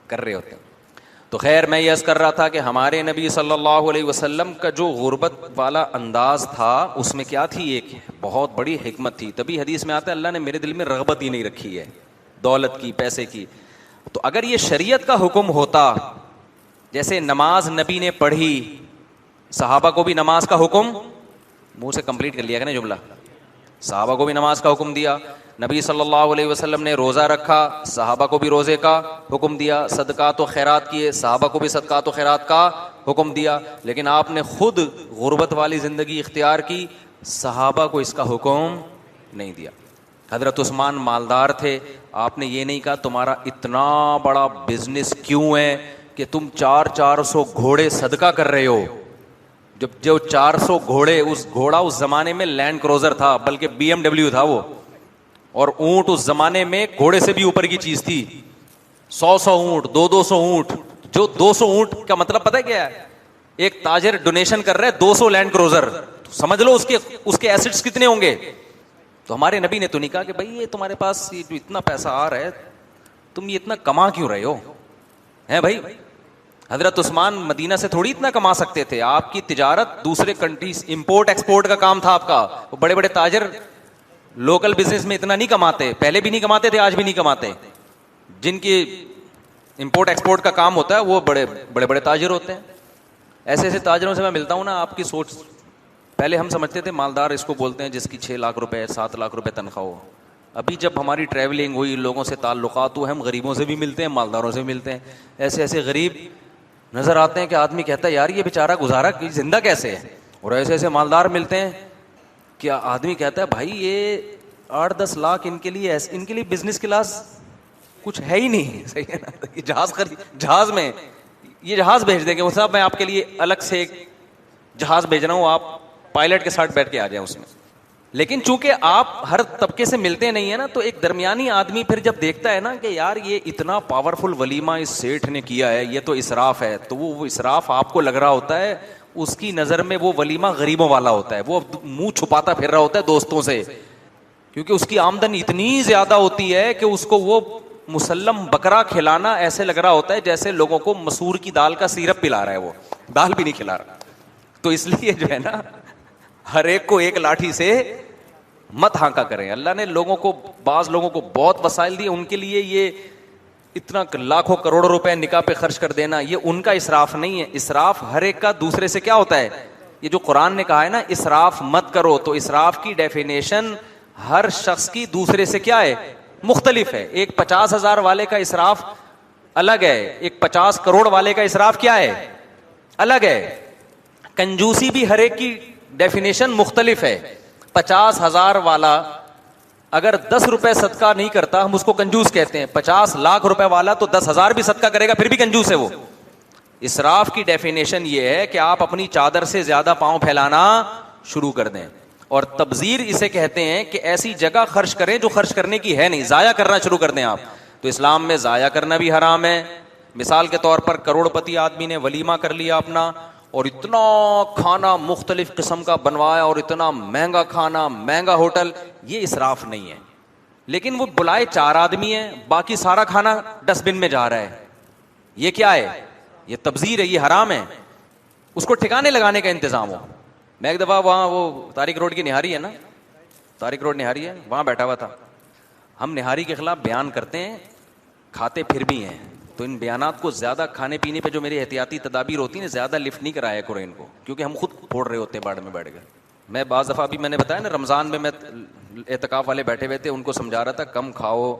کر رہے ہوتے ہیں. تو خیر میں یہ عرض کر رہا تھا کہ ہمارے نبی صلی اللہ علیہ وسلم کا جو غربت والا انداز تھا, اس میں کیا تھی, ایک بہت بڑی حکمت تھی. تبھی حدیث میں آتا ہے اللہ نے میرے دل میں رغبت ہی نہیں رکھی ہے دولت کی, پیسے کی. تو اگر یہ شریعت کا حکم ہوتا, جیسے نماز نبی نے پڑھی, صحابہ کو بھی نماز کا حکم, منہ سے کمپلیٹ کر لیا کہ نا جملہ, صحابہ کو بھی نماز کا حکم دیا. نبی صلی اللہ علیہ وسلم نے روزہ رکھا, صحابہ کو بھی روزے کا حکم دیا. صدقات و خیرات کیے, صحابہ کو بھی صدقات و خیرات کا حکم دیا. لیکن آپ نے خود غربت والی زندگی اختیار کی, صحابہ کو اس کا حکم نہیں دیا. حضرت عثمان مالدار تھے, آپ نے یہ نہیں کہا تمہارا اتنا بڑا بزنس کیوں ہے کہ تم 400 گھوڑے صدقہ کر رہے ہو. جب جو 400 گھوڑے, اس گھوڑا اس زمانے میں لینڈ کروزر تھا, بلکہ BMW تھا وہ, اور اونٹ اس زمانے میں گھوڑے سے بھی اوپر کی چیز تھی. 100 اونٹ, 200 اونٹ. جو 200 اونٹ کا مطلب پتہ ہے کیا ہے, ایک تاجر ڈونیشن کر رہا ہے 200 لینڈ کروزر, سمجھ لو اس کے ایسٹس کتنے ہوں گے. تو ہمارے نبی نے تو نہیں کہا کہ بھائی یہ تمہارے پاس یہ جو اتنا پیسہ آ رہا ہے, تم یہ اتنا کما کیوں رہے ہو, ہیں بھائی. حضرت عثمان مدینہ سے تھوڑی اتنا کما سکتے تھے. آپ کی تجارت دوسرے کنٹریز, امپورٹ ایکسپورٹ کا کام تھا آپ کا. وہ بڑے بڑے تاجر لوکل بزنس میں اتنا نہیں کماتے, پہلے بھی نہیں کماتے تھے, آج بھی نہیں کماتے. جن کی امپورٹ ایکسپورٹ کا کام ہوتا ہے وہ بڑے بڑے تاجر ہوتے ہیں. ایسے ایسے تاجروں سے میں ملتا ہوں نا, آپ کی سوچ, پہلے ہم سمجھتے تھے مالدار اس کو بولتے ہیں جس کی 6 لاکھ روپے 7 لاکھ روپے تنخواہ ہو. ابھی جب ہماری ٹریولنگ ہوئی, لوگوں سے تعلقات ہوئے, ہم غریبوں سے بھی ملتے ہیں, مالداروں سے بھی ملتے ہیں. ایسے ایسے غریب نظر آتے ہیں کہ آدمی کہتا ہے یار یہ بیچارہ گزارا زندہ کیسے ہے, اور ایسے ایسے مالدار ملتے ہیں کہ آدمی کہتا ہے بھائی یہ 8-10 لاکھ ان کے لیے بزنس کلاس کچھ ہے ہی نہیں. صحیح ہے نا, یہ جہاز میں یہ جہاز بھیج دیں گے وہ صاحب, میں آپ کے لیے الگ سے ایک جہاز بھیج رہا ہوں, آپ پائلٹ کے ساتھ بیٹھ کے آ جائیں اس میں. لیکن چونکہ آپ ہر طبقے سے ملتے نہیں ہیں نا, تو ایک درمیانی آدمی پھر جب دیکھتا ہے نا کہ یار یہ اتنا پاورفل ولیمہ اس سیٹھ نے کیا ہے, یہ تو اسراف ہے, تو وہ اسراف آپ کو لگ رہا ہوتا ہے, اس کی نظر میں وہ ولیمہ غریبوں والا ہوتا ہے. وہ منہ چھپاتا پھر رہا ہوتا ہے دوستوں سے, کیونکہ اس کی آمدن اتنی زیادہ ہوتی ہے کہ اس کو وہ مسلم بکرا کھلانا ایسے لگ رہا ہوتا ہے جیسے لوگوں کو مسور کی دال کا سیرپ پلا رہا ہے, وہ دال بھی نہیں کھلا رہا. تو اس لیے جو ہے نا, ہر ایک کو ایک لاٹھی سے مت ہانکا کریں. اللہ نے لوگوں کو, بعض لوگوں کو بہت وسائل دیے, ان کے لیے یہ اتنا لاکھوں کروڑوں روپے نکاح پہ خرچ کر دینا یہ ان کا اسراف نہیں ہے. اسراف ہر ایک کا دوسرے سے کیا ہوتا ہے, یہ جو قرآن نے کہا ہے نا اسراف مت کرو, تو اسراف کی ڈیفینیشن ہر شخص کی دوسرے سے کیا ہے, مختلف ہے. ایک 50,000 والے کا اسراف الگ ہے, ایک 50 کروڑ والے کا اسراف کیا ہے, الگ ہے. کنجوسی بھی ہر ایک کی ڈیفینیشن مختلف ہے. 50,000 والا اگر 10 روپے صدقہ نہیں کرتا ہم اس کو کنجوس کہتے ہیں. 50 لاکھ روپے والا تو 10,000 بھی صدقہ کرے گا پھر بھی کنجوس ہے وہ. اسراف کی ڈیفینیشن یہ ہے کہ آپ اپنی چادر سے زیادہ پاؤں پھیلانا شروع کر دیں. اور تبذیر اسے کہتے ہیں کہ ایسی جگہ خرچ کریں جو خرچ کرنے کی ہے نہیں, ضائع کرنا شروع کر دیں آپ. تو اسلام میں ضائع کرنا بھی حرام ہے. مثال کے طور پر کروڑ پتی آدمی نے ولیمہ کر لیا اپنا, اور اتنا کھانا مختلف قسم کا بنوایا اور اتنا مہنگا کھانا, مہنگا ہوٹل, یہ اسراف نہیں ہے. لیکن وہ بلائے 4 آدمی ہیں, باقی سارا کھانا ڈسٹ بن میں جا رہا ہے, یہ کیا ہے, یہ تبذیر ہے, یہ حرام ہے. اس کو ٹھکانے لگانے کا انتظام ہو. میں ایک دفعہ وہاں وہ طارق روڈ کی نہاری ہے نا, طارق روڈ نہاری ہے, وہاں بیٹھا ہوا تھا. ہم نہاری کے خلاف بیان کرتے ہیں, کھاتے پھر بھی ہیں, تو ان بیانات کو زیادہ کھانے پینے پہ جو میری احتیاطی تدابیر ہوتی ہیں زیادہ لفٹ نہیں کرایا کرو ان کو, کیونکہ ہم خود پھوڑ رہے ہوتے ہیں باڑ میں بیٹھ گئے. میں بعض دفعہ ابھی میں نے بتایا نا رمضان میں اعتکاف والے بیٹھے ہوئے تھے, ان کو سمجھا رہا تھا کم کھاؤ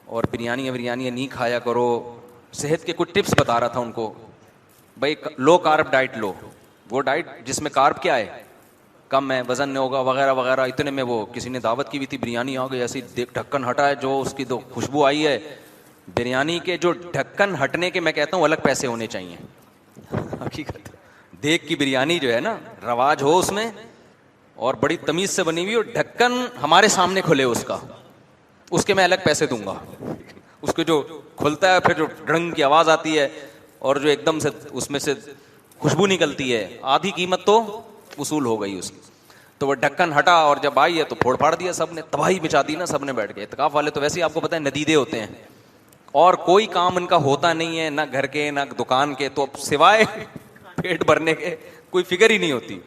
اور بریانی نہیں کھایا کرو, صحت کے کچھ ٹپس بتا رہا تھا ان کو. بھائی لو کارب ڈائٹ لو, وہ ڈائٹ جس میں کارب کیا ہے کم ہے, وزن نہیں ہوگا وغیرہ وغیرہ. اتنے میں وہ کسی نے دعوت کی ہوئی تھی, بریانی آ گئی, ایسی ڈھکن ہٹا ہے جو اس کی تو خوشبو آئی ہے. بریانی کے جو ڈھکن ہٹنے کے میں کہتا ہوں الگ پیسے ہونے چاہیے. حقیقت دیگ کی بریانی جو ہے نا رواج ہو اس میں, اور بڑی تمیز سے بنی ہوئی, اور ڈھکن ہمارے سامنے کھلے اس کا, اس کے میں الگ پیسے دوں گا. اس کو جو کھلتا ہے پھر جو ڈھنگ کی آواز آتی ہے اور جو ایک دم سے اس میں سے خوشبو نکلتی ہے, آدھی قیمت تو وصول ہو گئی اس کی. تو وہ ڈھکن ہٹا اور جب آئی ہے تو پھوڑ پھاڑ دیا سب نے, تباہی مچا دی نا سب نے بیٹھ کے. اعتکاف والے تو ویسے ہی آپ کو پتہ ہے ندیدے ہوتے ہیں, اور کوئی کام ان کا ہوتا نہیں ہے, نہ گھر کے نہ دکان کے, تو سوائے پیٹ بھرنے کے کوئی فکر ہی نہیں ہوتی.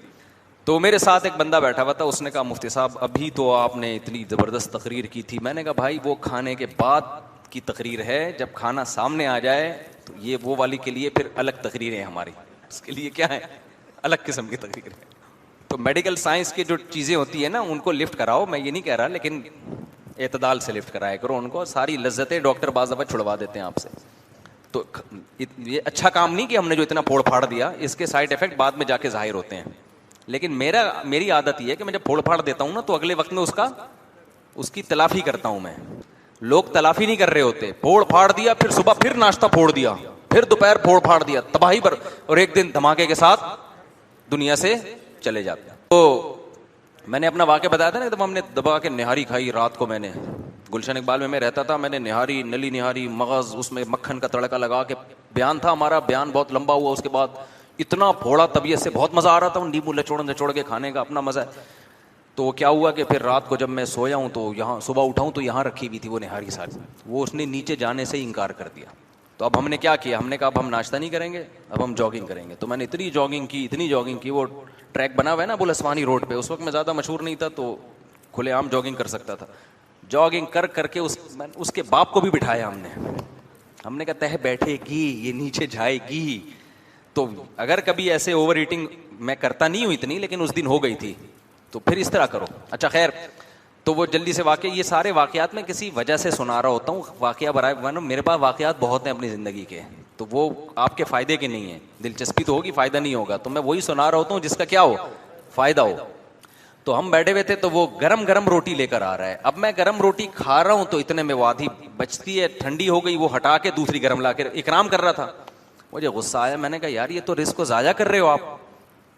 تو میرے ساتھ ایک بندہ بیٹھا ہوا تھا, اس نے کہا مفتی صاحب ابھی تو آپ نے اتنی زبردست تقریر کی تھی. میں نے کہا بھائی وہ کھانے کے بعد کی تقریر ہے, جب کھانا سامنے آ جائے تو یہ وہ والی کے لیے پھر الگ تقریر ہے ہماری, اس کے لیے کیا ہے الگ قسم کی تقریر ہے. تو میڈیکل سائنس کی جو چیزیں ہوتی ہیں نا ان کو لفٹ کراؤ, میں یہ نہیں کہہ رہا, لیکن اعتدال سے لفٹ کرایا کرو ان کو. ساری لذتیں ڈاکٹر بعض دفعہ چھڑوا دیتے ہیں آپ سے. تو یہ اچھا کام نہیں کہ ہم نے جو اتنا پھوڑ پھاڑ دیا, اس کے سائڈ افیکٹ بعد میں جا کے ظاہر ہوتے ہیں. لیکن میری عادت یہ ہے کہ میں جب پھوڑ پھاڑ دیتا ہوں نا تو اگلے وقت میں اس کی تلافی کرتا ہوں میں. لوگ تلافی نہیں کر رہے ہوتے, پھوڑ پھاڑ دیا, پھر صبح پھر ناشتہ پھوڑ دیا, پھر دوپہر پھوڑ پھاڑ دیا, تباہی پر, اور ایک دن دھماکے کے ساتھ دنیا سے چلے جاتے ہیں. تو میں نے اپنا واقعہ بتایا تھا نا, جب ہم نے دبا کے نہاری کھائی رات کو. میں نے گلشن اقبال میں رہتا تھا, میں نے نہاری, نلی نہاری, مغز, اس میں مکھن کا تڑکا لگا کے بیان تھا ہمارا. بیان بہت لمبا ہوا, اس کے بعد اتنا پھوڑا طبیعت سے, بہت مزہ آ رہا تھا نیمبو نچوڑ کے کھانے کا, اپنا مزہ ہے. تو کیا ہوا کہ پھر رات کو جب میں سویا ہوں تو یہاں صبح اٹھا ہوں تو یہاں رکھی ہوئی تھی وہ نہاری ساری, وہ اس نے نیچے جانے سے انکار کر دیا. تو اب ہم نے کیا کیا, ہم نے کہا اب ہم ناشتہ نہیں کریں گے, اب ہم جاگنگ کریں گے. تو میں نے اتنی جاگنگ کی, وہ ٹریک بنا ہوا ہے نا بلسوانی روڈ پہ, اس وقت میں زیادہ مشہور نہیں تھا تو کھلے عام جاگنگ کر سکتا تھا. جاگنگ کر کے اس کے باپ کو بھی بٹھایا ہم نے کہا تہ بیٹھے گی, یہ نیچے جائے گی. تو اگر کبھی ایسے اوور ایٹنگ میں کرتا نہیں ہوں اتنی, لیکن اس دن ہو گئی تھی, تو پھر اس طرح کرو. اچھا خیر, تو وہ جلدی سے واقعہ, یہ سارے واقعات میں کسی وجہ سے سنا رہا ہوتا ہوں. واقعہ برائے میرے پاس واقعات بہت ہیں اپنی زندگی کے, تو وہ آپ کے فائدے کے نہیں ہیں. دلچسپی تو ہوگی, فائدہ نہیں ہوگا, تو میں وہی سنا رہا ہوتا ہوں جس کا کیا ہو, فائدہ ہو. تو ہم بیٹھے ہوئے تھے, تو وہ گرم روٹی لے کر آ رہا ہے. اب میں گرم روٹی کھا رہا ہوں تو اتنے میں وہ آدھی بچتی ہے, ٹھنڈی ہو گئی, وہ ہٹا کے دوسری گرم لا کے اکرام کر رہا تھا. مجھے غصہ آیا, میں نے کہا یار یہ تو رزق کو ضائع کر رہے ہو آپ,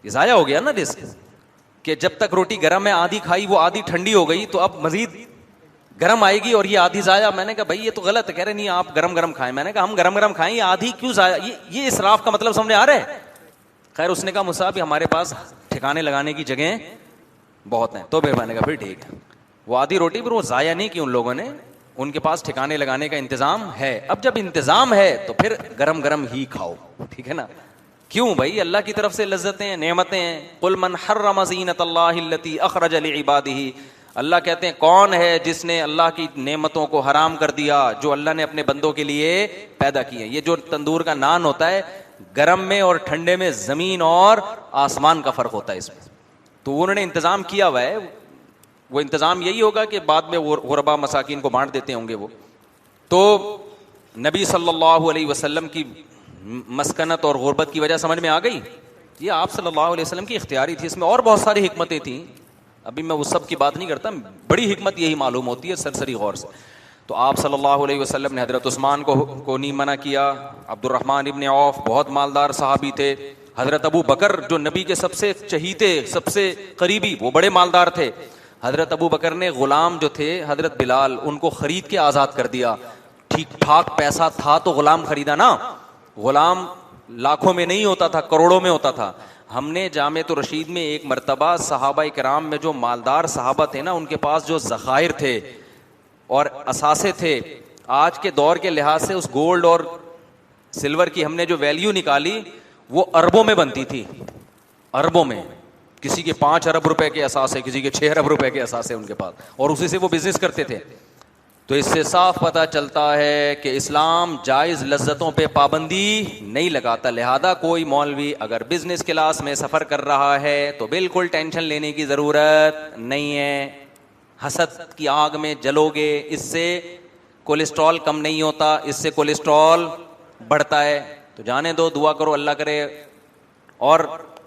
یہ ضائع ہو گیا نا رزق, کہ جب تک روٹی گرم ہے آدھی کھائی, وہ آدھی ٹھنڈی ہو گئی, تو اب مزید گرم آئے گی اور یہ آدھی ضائع. میں نے کہا بھائی یہ تو غلط ہے. کہہ رہے نہیں آپ گرم کھائیں. میں نے کہا ہم گرم کھائیں, یہ آدھی کیوں ضائع, یہ اسراف کا مطلب سمجھ آ رہا ہے. خیر اس نے کہا مصعب ہمارے پاس ٹھکانے لگانے کی جگہیں بہت ہیں. تو پھر میں نے کہا پھر ٹھیک ہے. وہ آدھی روٹی پر وہ ضائع نہیں کی ان لوگوں نے, ان کے پاس ٹھکانے لگانے کا انتظام ہے. اب جب انتظام ہے تو پھر گرم گرم ہی کھاؤ, ٹھیک ہے نا. کیوں بھائی, اللہ کی طرف سے لذتیں ہیں, نعمتیں ہیں. قل من حرم زینت اللہ التی اخرج لعبادہ, اللہ کہتے ہیں کون ہے جس نے اللہ کی نعمتوں کو حرام کر دیا جو اللہ نے اپنے بندوں کے لیے پیدا کی ہیں. یہ جو تندور کا نان ہوتا ہے, گرم میں اور ٹھنڈے میں زمین اور آسمان کا فرق ہوتا ہے اس میں. تو انہوں نے انتظام کیا ہوا ہے, وہ انتظام یہی ہوگا کہ بعد میں غربا مساکین کو بانٹ دیتے ہوں گے وہ. تو نبی صلی اللہ علیہ وسلم کی مسکنت اور غربت کی وجہ سمجھ میں آ گئی. یہ آپ صلی اللہ علیہ وسلم کی اختیاری تھی, اس میں اور بہت ساری حکمتیں تھیں, ابھی میں اس سب کی بات نہیں کرتا. بڑی حکمت یہی معلوم ہوتی ہے سرسری غور سے. تو آپ صلی اللہ علیہ وسلم نے حضرت عثمان کو نہیں منع کیا. عبد الرحمن ابن عوف بہت مالدار صحابی تھے. حضرت ابو بکر جو نبی کے سب سے چہیتے, سب سے قریبی, وہ بڑے مالدار تھے. حضرت ابو بکر نے غلام جو تھے حضرت بلال, ان کو خرید کے آزاد کر دیا. ٹھیک ٹھاک پیسہ تھا تو غلام خریدا نا. غلام لاکھوں میں نہیں ہوتا تھا, کروڑوں میں ہوتا تھا. ہم نے جامعۃ الرشید میں ایک مرتبہ صحابہ کرام میں جو مالدار صحابہ تھے نا, ان کے پاس جو ذخائر تھے اور اثاثے تھے, آج کے دور کے لحاظ سے اس گولڈ اور سلور کی ہم نے جو ویلیو نکالی وہ اربوں میں بنتی تھی, اربوں میں. کسی کے 5 ارب روپے کے اثاثے, کسی کے 6 ارب روپے کے اثاثے ان کے پاس, اور اسی سے وہ بزنس کرتے تھے. تو اس سے صاف پتہ چلتا ہے کہ اسلام جائز لذتوں پہ پابندی نہیں لگاتا. لہذا کوئی مولوی اگر بزنس کلاس میں سفر کر رہا ہے تو بالکل ٹینشن لینے کی ضرورت نہیں ہے. حسد کی آگ میں جلو گے, اس سے کولیسٹرول کم نہیں ہوتا, اس سے کولیسٹرول بڑھتا ہے. تو جانے دو, دعا کرو اللہ کرے اور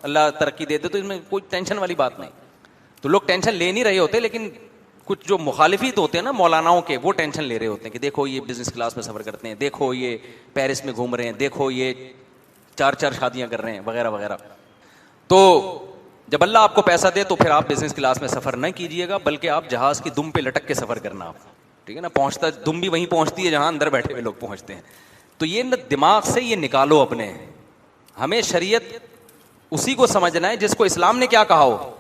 اللہ ترقی دے دے, تو اس میں کوئی ٹینشن والی بات نہیں. تو لوگ ٹینشن لے نہیں رہے ہوتے, لیکن کچھ جو مخالفت ہوتے ہیں نا مولاناؤں کے, وہ ٹینشن لے رہے ہوتے ہیں کہ دیکھو یہ بزنس کلاس میں سفر کرتے ہیں, دیکھو یہ پیرس میں گھوم رہے ہیں, دیکھو یہ 4 شادیاں کر رہے ہیں وغیرہ وغیرہ. تو جب اللہ آپ کو پیسہ دے تو پھر آپ بزنس کلاس میں سفر نہ کیجیے گا, بلکہ آپ جہاز کی دم پہ لٹک کے سفر کرنا آپ, ٹھیک ہے نا. پہنچتا دم بھی وہیں پہنچتی ہے جہاں اندر بیٹھے ہوئے لوگ پہنچتے ہیں. تو یہ دماغ سے یہ نکالو اپنے. ہمیں شریعت اسی کو سمجھنا ہے جس کو اسلام نے کیا کہا ہو,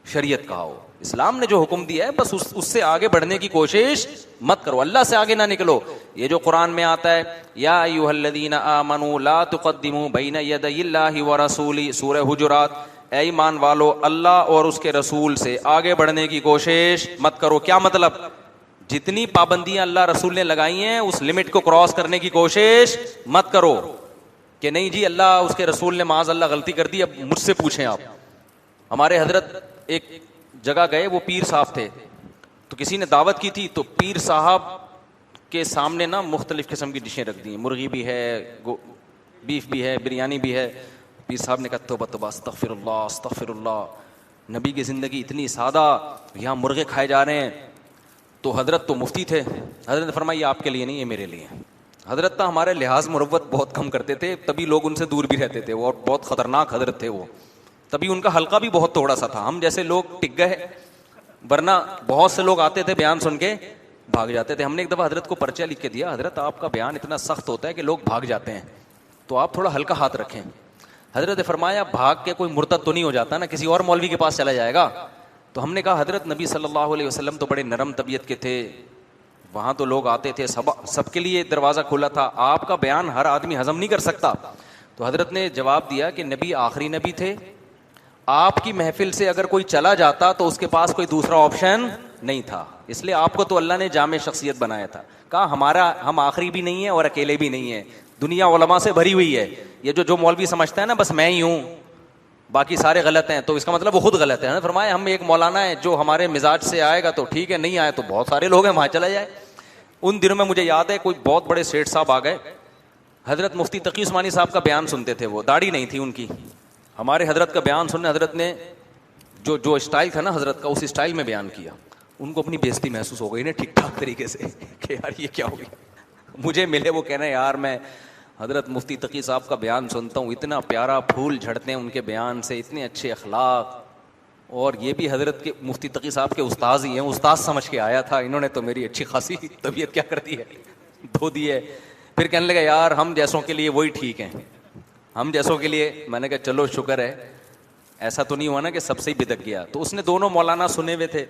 شریعت کہا ہو. اسلام نے جو حکم دیا ہے بس اس سے آگے بڑھنے کی کوشش مت کرو, اللہ سے آگے نہ نکلو. یہ جو قرآن میں آتا ہے یا ایھا الذین آمنوا لا تقدموا بین یدی اللہ ورسولہ, سورہ حجرات, اے ایمان والو اللہ اور اس کے رسول سے آگے بڑھنے کی کوشش مت کرو. کیا مطلب؟ جتنی پابندیاں اللہ رسول نے لگائی ہیں اس لمٹ کو کراس کرنے کی کوشش مت کرو کہ نہیں جی اللہ اس کے رسول نے معاذ اللہ غلطی کر دی, اب مجھ سے پوچھیں آپ. ہمارے حضرت ایک جگہ گئے, وہ پیر صاحب تھے, تو کسی نے دعوت کی تھی, تو پیر صاحب کے سامنے نا مختلف قسم کی ڈشیں رکھ دی, مرغی بھی ہے, بیف بھی ہے, بریانی بھی ہے. پیر صاحب نے کہا توبہ توبہ, استغفر اللہ استغفر اللہ, نبی کی زندگی اتنی سادہ, یہاں مرغے کھائے جا رہے ہیں. تو حضرت تو مفتی تھے, حضرت نے فرمایا یہ آپ کے لیے نہیں, یہ میرے لیے. حضرت تو ہمارے لحاظ مروت بہت کم کرتے تھے, تبھی لوگ ان سے دور بھی رہتے تھے, وہ اور بہت خطرناک حضرت تھے وہ, تبھی ان کا حلقہ بھی بہت تھوڑا سا تھا. ہم جیسے لوگ ٹک گئے, ورنہ بہت سے لوگ آتے تھے بیان سن کے بھاگ جاتے تھے. ہم نے ایک دفعہ حضرت کو پرچہ لکھ کے دیا, حضرت آپ کا بیان اتنا سخت ہوتا ہے کہ لوگ بھاگ جاتے ہیں, تو آپ تھوڑا ہلکا ہاتھ رکھیں. حضرت نے فرمایا بھاگ کے کوئی مرتد تو نہیں ہو جاتا نا, کسی اور مولوی کے پاس چلا جائے گا. تو ہم نے کہا حضرت نبی صلی اللہ علیہ وسلم تو بڑے نرم طبیعت کے تھے, وہاں تو لوگ آتے تھے, سب کے لیے دروازہ کھلا تھا, آپ کا بیان ہر آدمی ہضم نہیں کر سکتا. تو حضرت نے جواب دیا کہ نبی آخری نبی تھے, آپ کی محفل سے اگر کوئی چلا جاتا تو اس کے پاس کوئی دوسرا آپشن نہیں تھا, اس لیے آپ کو تو اللہ نے جامع شخصیت بنایا تھا. کہا ہم آخری بھی نہیں ہیں اور اکیلے بھی نہیں ہیں, دنیا علماء سے بھری ہوئی ہے. یہ جو مولوی سمجھتا ہے نا بس میں ہی ہوں باقی سارے غلط ہیں, تو اس کا مطلب وہ خود غلط ہے. فرمایا ہم ایک مولانا ہے جو ہمارے مزاج سے آئے گا تو ٹھیک ہے, نہیں آئے تو بہت سارے لوگ ہیں وہاں چلا جائے. ان دنوں میں مجھے یاد ہے کوئی بہت بڑے سیٹھ صاحب آ گئے, حضرت مفتی تقی عثمانی صاحب کا بیان سنتے تھے, وہ داڑھی نہیں تھی ان کی. ہمارے حضرت کا بیان سننے, حضرت نے جو اسٹائل تھا نا حضرت کا, اس اسٹائل میں بیان کیا. ان کو اپنی بےزتی محسوس ہو گئی نا ٹھیک ٹھاک طریقے سے کہ یار یہ کیا ہو گیا. مجھے ملے وہ کہنا یار میں حضرت مفتی تقی صاحب کا بیان سنتا ہوں, اتنا پیارا پھول جھڑتے ہیں ان کے بیان سے, اتنے اچھے اخلاق, اور یہ بھی حضرت کے مفتی تقی صاحب کے استاذ ہی ہیں, استاذ سمجھ کے آیا تھا. انہوں نے تو میری اچھی خاصی طبیعت کیا کر دی ہے, دھو دی ہے. پھر کہنے لگا یار ہم جیسوں کے لیے وہی ٹھیک ہیں, ہم جیسوں کے لیے. میں نے کہا چلو شکر ہے, ایسا تو نہیں ہوا نا کہ سب سے ہی بدک گیا. تو اس نے دونوں مولانا سنے ہوئے تھے,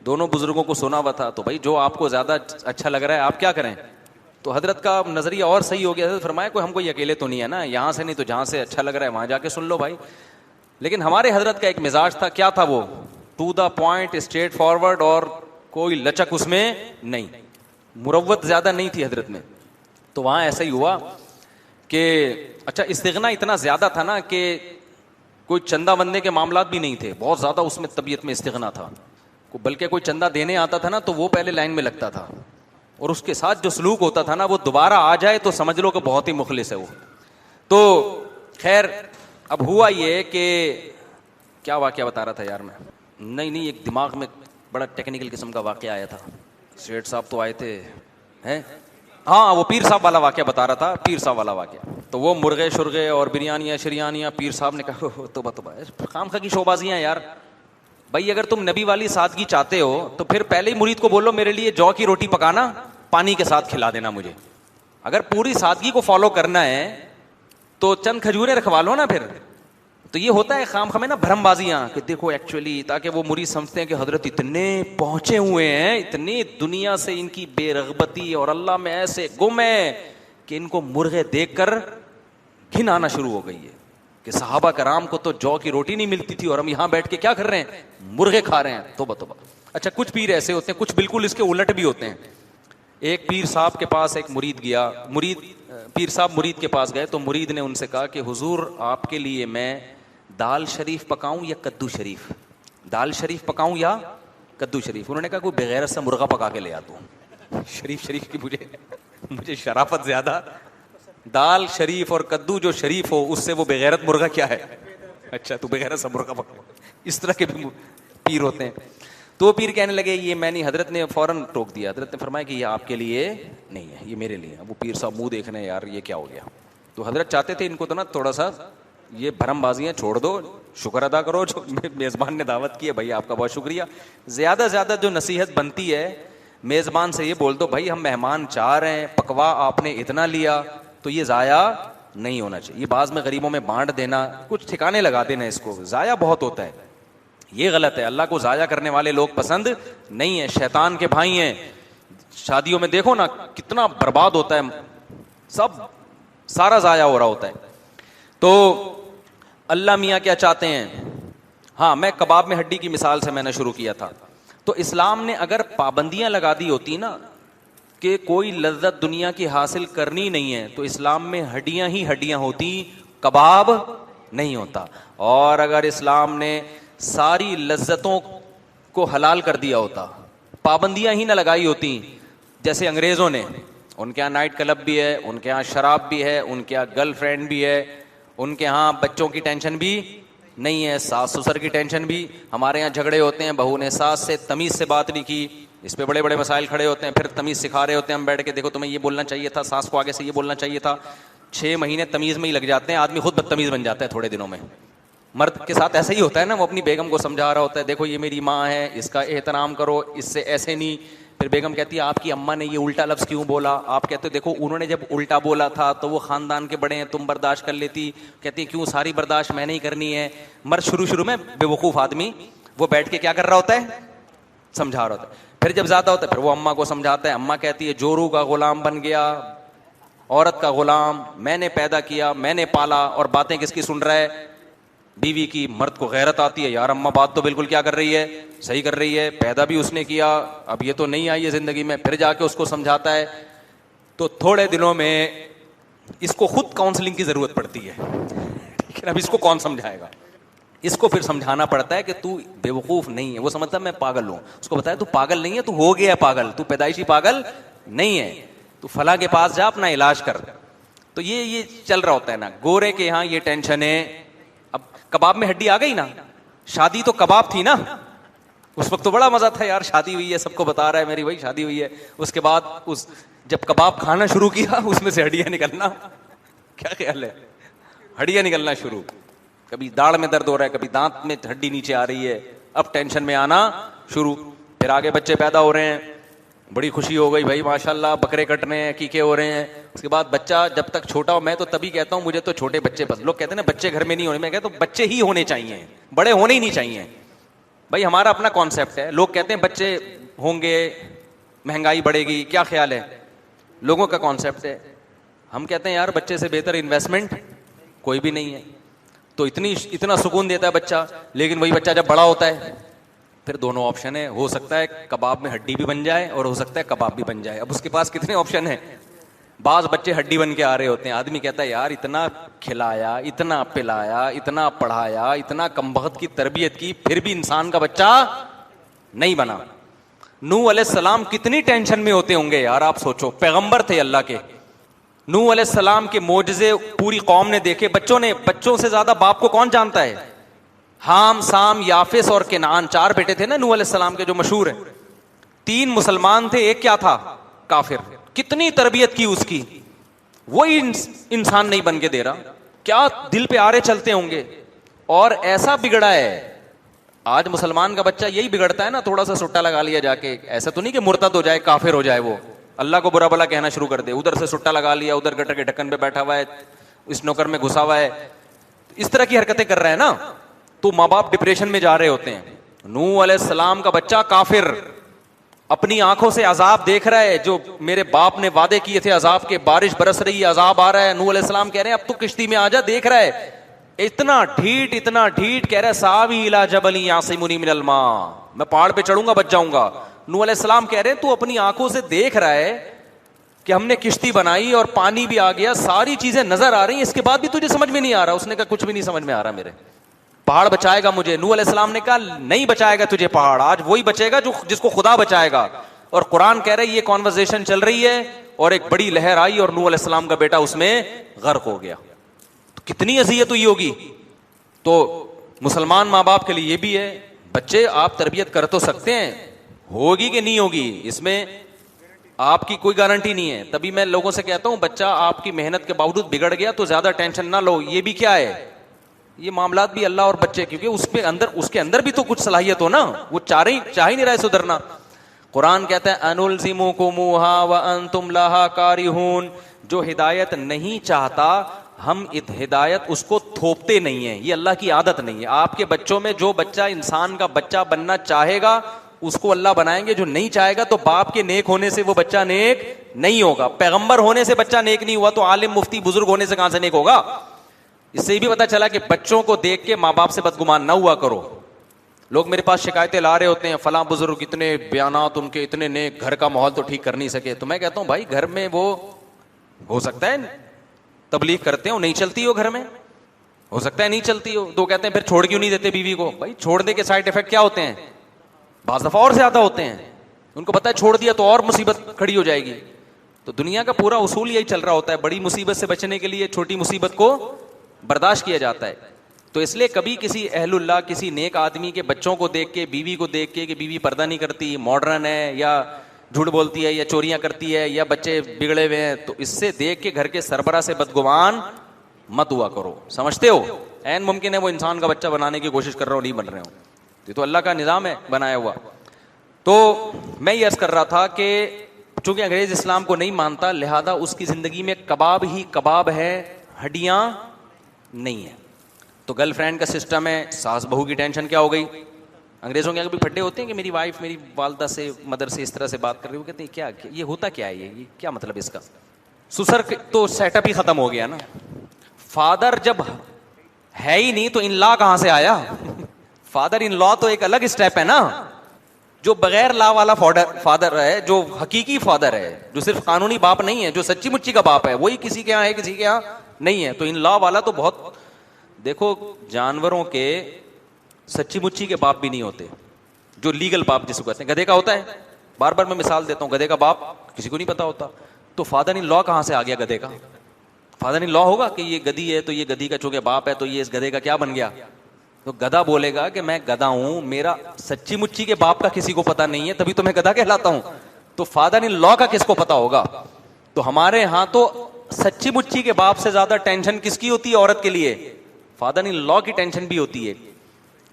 دونوں بزرگوں کو سنا ہوا تھا. تو بھائی جو آپ کو زیادہ اچھا لگ رہا ہے آپ کیا کریں. تو حضرت کا نظریہ اور صحیح ہو گیا. حضرت فرمایا کوئی ہم کو یہ اکیلے تو نہیں ہے نا, یہاں سے نہیں تو جہاں سے اچھا لگ رہا ہے وہاں جا کے سن لو بھائی. لیکن ہمارے حضرت کا ایک مزاج تھا, کیا تھا وہ, to the point, straightforward, اور کوئی لچک اس میں نہیں, مروت زیادہ نہیں تھی حضرت میں. تو وہاں ایسا ہی ہوا کہ اچھا استغنا اتنا زیادہ تھا نا کہ کوئی چندہ بندے کے معاملات بھی نہیں تھے, بہت زیادہ اس میں طبیعت میں استغنا تھا. بلکہ کوئی چندہ دینے آتا تھا نا تو وہ پہلے لائن میں لگتا تھا, اور اس کے ساتھ جو سلوک ہوتا تھا نا وہ دوبارہ آ جائے تو سمجھ لو کہ بہت ہی مخلص ہے وہ. تو خیر اب ہوا یہ کہ کیا واقعہ بتا رہا تھا یار میں, نہیں ایک دماغ میں بڑا ٹیکنیکل قسم کا واقعہ آیا تھا. سیٹ صاحب تو آئے تھے ہیں, ہاں وہ پیر صاحب والا واقعہ بتا رہا تھا, پیر صاحب والا واقعہ. تو وہ مرغے شرغے اور بریانیاں شریانیاں, پیر صاحب نے کہا توبہ خام خا کی شوبازیاں یار. بھائی اگر تم نبی والی سادگی چاہتے ہو تو پھر پہلے ہی مرید کو بولو میرے لیے جو کی روٹی پکانا, پانی کے ساتھ کھلا دینا مجھے. اگر پوری سادگی کو فالو کرنا ہے تو چند کھجوریں رکھوا لو نا پھر. تو یہ ہوتا ہے خام خامے نا بھرم بازیاں کہ دیکھو ایکچولی, تاکہ وہ مرید سمجھتے ہیں کہ حضرت اتنے پہنچے ہوئے ہیں, اتنی دنیا سے ان کی بے رغبتی اور اللہ میں ایسے گم ہے کہ ان کو مرغے دیکھ کر گھن آنا شروع ہو گئی ہے کہ صحابہ کرام کو تو جو کی روٹی نہیں ملتی تھی اور ہم یہاں بیٹھ کے کیا کر رہے ہیں, مرغے کھا رہے ہیں. توبہ. اچھا کچھ پیر ایسے ہوتے ہیں, کچھ بالکل اس کے الٹ بھی ہوتے ہیں. ایک پیر صاحب کے پاس ایک مرید گیا, پیر صاحب مرید کے پاس گئے تو مرید نے ان سے کہا کہ حضور آپ کے لیے میں دال شریف پکاؤں یا کدو شریف, دال شریف پکاؤں یا کدو شریف. انہوں نے کہا کوئی بغیرت سے مرغا پکا کے لے آتا ہوں. شریف کی مجھے شرافت زیادہ, دال شریف اور کدو جو شریف ہو اس سے وہ بغیرت مرغا کیا ہے. اچھا تو بغیرت سے مرغا پکا, اس طرح کے بھی پیر ہوتے ہیں. تو وہ پیر کہنے لگے یہ میں نہیں, حضرت نے فوراً ٹوک دیا. حضرت نے فرمایا کہ یہ آپ کے لیے نہیں ہے, یہ میرے لیے. وہ پیر صاحب منہ دیکھ رہے ہیں یار یہ کیا ہو گیا. تو حضرت چاہتے تھے ان کو تو نا تھوڑا سا یہ بھرم بازیاں چھوڑ دو, شکر ادا کرو جو میزبان نے دعوت کی ہے, بھائی آپ کا بہت شکریہ. زیادہ سے زیادہ جو نصیحت بنتی ہے میزبان سے یہ بول دو بھائی ہم مہمان چاہ رہے ہیں, پکوا آپ نے اتنا لیا تو یہ ضائع نہیں ہونا چاہیے. یہ بعض میں غریبوں میں بانٹ دینا, کچھ ٹھکانے لگا دینا, اس کو ضائع بہت ہوتا ہے, یہ غلط ہے. اللہ کو ضائع کرنے والے لوگ پسند نہیں ہیں, شیطان کے بھائی ہیں. شادیوں میں دیکھو نا کتنا برباد ہوتا ہے, سب سارا ضائع ہو رہا ہوتا ہے. تو اللہ میاں کیا چاہتے ہیں, ہاں میں کباب میں ہڈی کی مثال سے میں نے شروع کیا تھا. تو اسلام نے اگر پابندیاں لگا دی ہوتی نا کہ کوئی لذت دنیا کی حاصل کرنی نہیں ہے تو اسلام میں ہڈیاں ہی ہڈیاں ہوتی, کباب نہیں ہوتا. اور اگر اسلام نے ساری لذتوں کو حلال کر دیا ہوتا, پابندیاں ہی نہ لگائی ہوتی جیسے انگریزوں نے, ان کے یہاں نائٹ کلب بھی ہے, ان کے یہاں شراب بھی ہے, ان کے یہاں گرل فرینڈ بھی ہے, ان کے ہاں بچوں کی ٹینشن بھی نہیں ہے, ساس سسر کی ٹینشن بھی. ہمارے یہاں جھگڑے ہوتے ہیں, بہو نے ساس سے تمیز سے بات نہیں کی, اس پہ بڑے بڑے مسائل کھڑے ہوتے ہیں, پھر تمیز سکھا رہے ہوتے ہیں ہم بیٹھ کے, دیکھو تمہیں یہ بولنا چاہیے تھا, ساس کو آگے سے یہ بولنا چاہیے تھا. 6 مہینے تمیز میں ہی لگ جاتے ہیں, آدمی خود بدتمیز بن جاتا ہے تھوڑے دنوں میں. مرد کے ساتھ ایسا ہی ہوتا ہے نا, وہ اپنی بیگم کو سمجھا رہا ہوتا ہے دیکھو یہ میری ماں ہے, اس کا احترام کرو, اس سے ایسے نہیں. پھر بیگم کہتی ہے آپ کی اماں نے یہ الٹا لفظ کیوں بولا, آپ کہتے دیکھو انہوں نے جب الٹا بولا تھا تو وہ خاندان کے بڑے ہیں, تم برداشت کر لیتی. کہتی کیوں ساری برداشت میں نہیں کرنی ہے. مرد شروع میں بے وقوف آدمی وہ بیٹھ کے کیا کر رہا ہوتا ہے, سمجھا رہا ہوتا ہے. پھر جب زیادہ ہوتا ہے پھر وہ اماں کو سمجھاتا ہے, اماں کہتی ہے جورو کا غلام بن گیا, عورت کا غلام, میں نے پیدا کیا, میں نے پالا, اور باتیں کس کی سن رہا ہے, بیوی کی. مرد کو غیرت آتی ہے یار اماں بات تو بالکل کیا کر رہی ہے, صحیح کر رہی ہے, پیدا بھی اس نے کیا, اب یہ تو نہیں آئی ہے زندگی میں. پھر جا کے اس کو سمجھاتا ہے. تو تھوڑے دنوں میں اس کو خود کاؤنسلنگ کی ضرورت پڑتی ہے, لیکن اب اس کو کون سمجھائے گا. اس کو پھر سمجھانا پڑتا ہے کہ تو بے وقوف نہیں ہے. وہ سمجھتا ہے میں پاگل ہوں, اس کو بتایا تو پاگل نہیں ہے, تو ہو گیا پاگل, تو پیدائشی پاگل نہیں ہے, تو فلاں کے پاس جا اپنا علاج کر. تو یہ چل رہا ہوتا ہے نا. گورے کے یہاں یہ ٹینشن ہے. اب کباب میں ہڈی آ گئی نا, شادی تو کباب تھی نا, اس وقت تو بڑا مزہ تھا یار, شادی ہوئی ہے, سب کو بتا رہا ہے میری بھائی شادی ہوئی ہے. اس کے بعد جب کباب کھانا شروع کیا اس میں سے ہڈیاں نکلنا, کیا خیال ہے, ہڈیاں نکلنا شروع. کبھی داڑھ میں درد ہو رہا ہے, کبھی دانت میں ہڈی نیچے آ رہی ہے, اب ٹینشن میں آنا شروع. پھر آگے بچے پیدا ہو رہے ہیں, بڑی خوشی ہو گئی بھائی ماشاءاللہ, بکرے کٹ رہے ہیں, عقیقے ہو رہے ہیں. اس کے بعد بچہ جب تک چھوٹا ہو, میں تو تبھی کہتا ہوں مجھے تو چھوٹے بچے پسند. لوگ کہتے ہیں نا بچے گھر میں نہیں ہونے, میں کہتا ہوں بچے ہی ہونے چاہیے, بڑے ہونے ہی نہیں چاہیے. بھائی ہمارا اپنا کانسیپٹ ہے. لوگ کہتے ہیں بچے ہوں گے, مہنگائی بڑھے گی, کیا خیال ہے؟ لوگوں کا کانسیپٹ ہے. ہم کہتے ہیں یار بچے سے بہتر انویسٹمنٹ کوئی بھی نہیں ہے. تو اتنا سکون دیتا ہے بچہ, لیکن وہی بچہ جب بڑا ہوتا ہے پھر دونوں آپشن ہے. ہو سکتا ہے کباب میں ہڈی بھی بن جائے اور ہو سکتا ہے کباب بھی بن جائے. اب اس کے پاس کتنے آپشن ہیں؟ بعض بچے ہڈی بن کے آ رہے ہوتے ہیں. آدمی کہتا ہے یار اتنا کھلایا, اتنا پلایا, اتنا پڑھایا, اتنا کمبخت کی تربیت کی, پھر بھی انسان کا بچہ نہیں بنا. نوح علیہ السلام کتنی ٹینشن میں ہوتے ہوں گے یار, آپ سوچو. پیغمبر تھے اللہ کے. نوح علیہ السلام کے معجزے پوری قوم نے دیکھے. بچوں سے زیادہ باپ کو کون جانتا ہے؟ حام, سام, یافس اور کنعان, 4 بیٹے تھے نا نوح علیہ السلام کے جو مشہور ہیں. 3 مسلمان تھے, ایک کیا تھا؟ کافر. کتنی تربیت کی اس کی, وہی انسان نہیں بن کے دے رہا. کیا دل پہ آرے چلتے ہوں گے. اور ایسا بگڑا ہے آج مسلمان کا بچہ, یہی بگڑتا ہے نا, تھوڑا سا سٹا لگا لیا جا کے. ایسا تو نہیں کہ مرتد ہو جائے, کافر ہو جائے, وہ اللہ کو برا بلا کہنا شروع کر دے. ادھر سے سٹا لگا لیا, ادھر گٹر کے ڈھکن پہ بیٹھا ہوا ہے, اس نوکر میں گھسا ہوا ہے, اس طرح کی حرکتیں کر رہے ہیں نا, تو ماں باپ ڈپریشن میں جا رہے ہوتے ہیں. نوح علیہ السلام کا بچہ کافر, اپنی آنکھوں سے عذاب دیکھ رہا ہے. جو میرے باپ نے وعدے کیے تھے عذاب کے, بارش برس رہی ہے, عذاب آ رہا ہے. نوح علیہ السلام کہہ رہے ہیں اب تو کشتی میں آ جا. دیکھ رہا ہے اتنا ڈھیٹ کہہ رہا ہے ساوی الی جبل یعصمنی من الماء, میں پہاڑ پہ چڑھوں گا بچ جاؤں گا. نوح علیہ السلام کہہ رہے ہیں تو اپنی آنکھوں سے دیکھ رہا ہے کہ ہم نے کشتی بنائی اور پانی بھی آ گیا, ساری چیزیں نظر آ رہی ہیں, اس کے بعد بھی تجھے سمجھ میں نہیں آ رہا. اس نے کہا کچھ بھی نہیں سمجھ میں آ رہا میرے, پہاڑ بچائے گا مجھے. نوح علیہ السلام نے کہا نہیں بچائے گا تجھے پہاڑ, آج وہی بچے گا جس کو خدا بچائے گا. اور قرآن کہہ رہا ہے یہ کانورزیشن چل رہی ہے اور ایک بڑی لہر آئی اور نوح علیہ السلام کا بیٹا اس میں غرق ہو گیا. تو کتنی اذیت ہوئی ہوگی. تو مسلمان ماں باپ کے لیے یہ بھی ہے, بچے آپ تربیت کر تو سکتے ہیں, ہوگی کہ نہیں ہوگی اس میں آپ کی کوئی گارنٹی نہیں ہے. تبھی میں لوگوں سے کہتا ہوں بچہ آپ کی محنت کے باوجود بگڑ گیا تو زیادہ ٹینشن نہ لو. یہ بھی کیا ہے, یہ معاملات بھی اللہ اور بچے, کیونکہ اس کے اندر بھی تو کچھ صلاحیت ہو نا, وہ چاہ ہی نہیں رہا سدھرنا. قرآن کہتا ہے انلزمکموہا وانتم لہا کارہون, جو ہدایت نہیں چاہتا ہم ہدایت اس کو تھوپتے نہیں ہیں. یہ اللہ کی عادت نہیں ہے. آپ کے بچوں میں جو بچہ انسان کا بچہ بننا چاہے گا اس کو اللہ بنائیں گے, جو نہیں چاہے گا تو باپ کے نیک ہونے سے وہ بچہ نیک نہیں ہوگا. پیغمبر ہونے سے بچہ نیک نہیں ہوا تو عالم مفتی بزرگ ہونے سے کہاں سے نیک ہوگا. اس سے بھی پتا چلا کہ بچوں کو دیکھ کے ماں باپ سے بدگمان نہ ہوا کرو. لوگ میرے پاس شکایتیں لا رہے ہوتے ہیں, فلاں بزرگ اتنے بیانات ان کے اتنے نیک, گھر کا ماحول تو ٹھیک کر نہیں سکے. تو میں کہتا ہوں بھائی گھر میں وہ ہو سکتا ہے تبلیغ کرتے ہو نہیں چلتی ہو, گھر میں ہو سکتا ہے نہیں چلتی ہو. تو کہتے ہیں پھر چھوڑ کیوں نہیں دیتے بیوی کو. بھائی چھوڑنے کے سائڈ افیکٹ کیا ہوتے ہیں, بعض دفعہ اور زیادہ ہوتے ہیں. ان کو پتا ہے چھوڑ دیا تو اور مصیبت کھڑی ہو جائے گی. تو دنیا کا پورا اصول یہی چل رہا ہوتا ہے, بڑی مصیبت سے بچنے کے لیے چھوٹی مصیبت کو برداشت کیا جاتا ہے. تو اس لیے کبھی کسی اہل اللہ, کسی نیک آدمی کے بچوں کو دیکھ کے, بیوی کو دیکھ کے کہ بیوی پردہ نہیں کرتی, ماڈرن ہے, یا جھوٹ بولتی ہے, یا چوریاں کرتی ہے, یا بچے بگڑے ہوئے ہیں, تو اس سے دیکھ کے گھر کے سربراہ سے بدگمان مت ہوا کرو. سمجھتے ہو عین ممکن ہے وہ انسان کا بچہ بنانے کی کوشش کر رہا ہو, نہیں بن رہے ہو. یہ تو اللہ کا نظام ہے بنایا ہوا. تو میں یہ عرض کر رہا تھا کہ چونکہ انگریز اسلام کو نہیں مانتا, لہذا اس کی زندگی میں کباب ہی کباب ہے, ہڈیاں نہیں ہیں. تو گرل فرینڈ کا سسٹم ہے, ساس بہو کی ٹینشن کیا ہو گئی. انگریزوں کے کبھی پھڈے ہوتے ہیں کہ میری وائف میری والدہ سے, مدر سے اس طرح سے بات کر رہی, وہ کہتے ہیں کیا یہ ہوتا کیا ہے, یہ کیا مطلب اس کا. سسر تو سیٹ اپ ہی ختم ہو گیا نا. فادر جب ہے ہی نہیں تو ان لا کہاں سے آیا. فادر ان لا تو ایک الگ اسٹیپ ہے نا, جو بغیر لا والا فادر ہے, جو حقیقی فادر ہے, جو صرف قانونی باپ نہیں ہے, جو سچی مچی کا باپ ہے, وہی کسی کے یہاں ہے کسی کے یہاں نہیں ہے. تو ان لا والا تو بہت, دیکھو جانوروں کے سچی مچی کے باپ بھی نہیں ہوتے, جو لیگل باپ جس کو کہتے ہیں. گدھے کا ہوتا ہے, بار بار میں مثال دیتا ہوں, گدھے کا باپ کسی کو نہیں پتا ہوتا. تو فادر ان لا کہاں سے آ گیا گدھے کا. فادر ان لا ہوگا کہ یہ گدھی ہے تو یہ گدھی کا چونکہ باپ ہے تو یہ اس گدھے کا کیا بن گیا. تو گدھا بولے گا کہ میں گدھا ہوں, میرا سچی مچی کے باپ کا کسی کو پتا نہیں ہے, تبھی تو میں گدھا کہلاتا ہوں. تو فادر ان لا کا کس کو پتا ہوگا. تو ہمارے ہاں تو سچی مچی کے باپ سے زیادہ ٹینشن کس کی ہوتی ہے عورت کے لیے, فادر ان لا کی ٹینشن بھی ہوتی ہے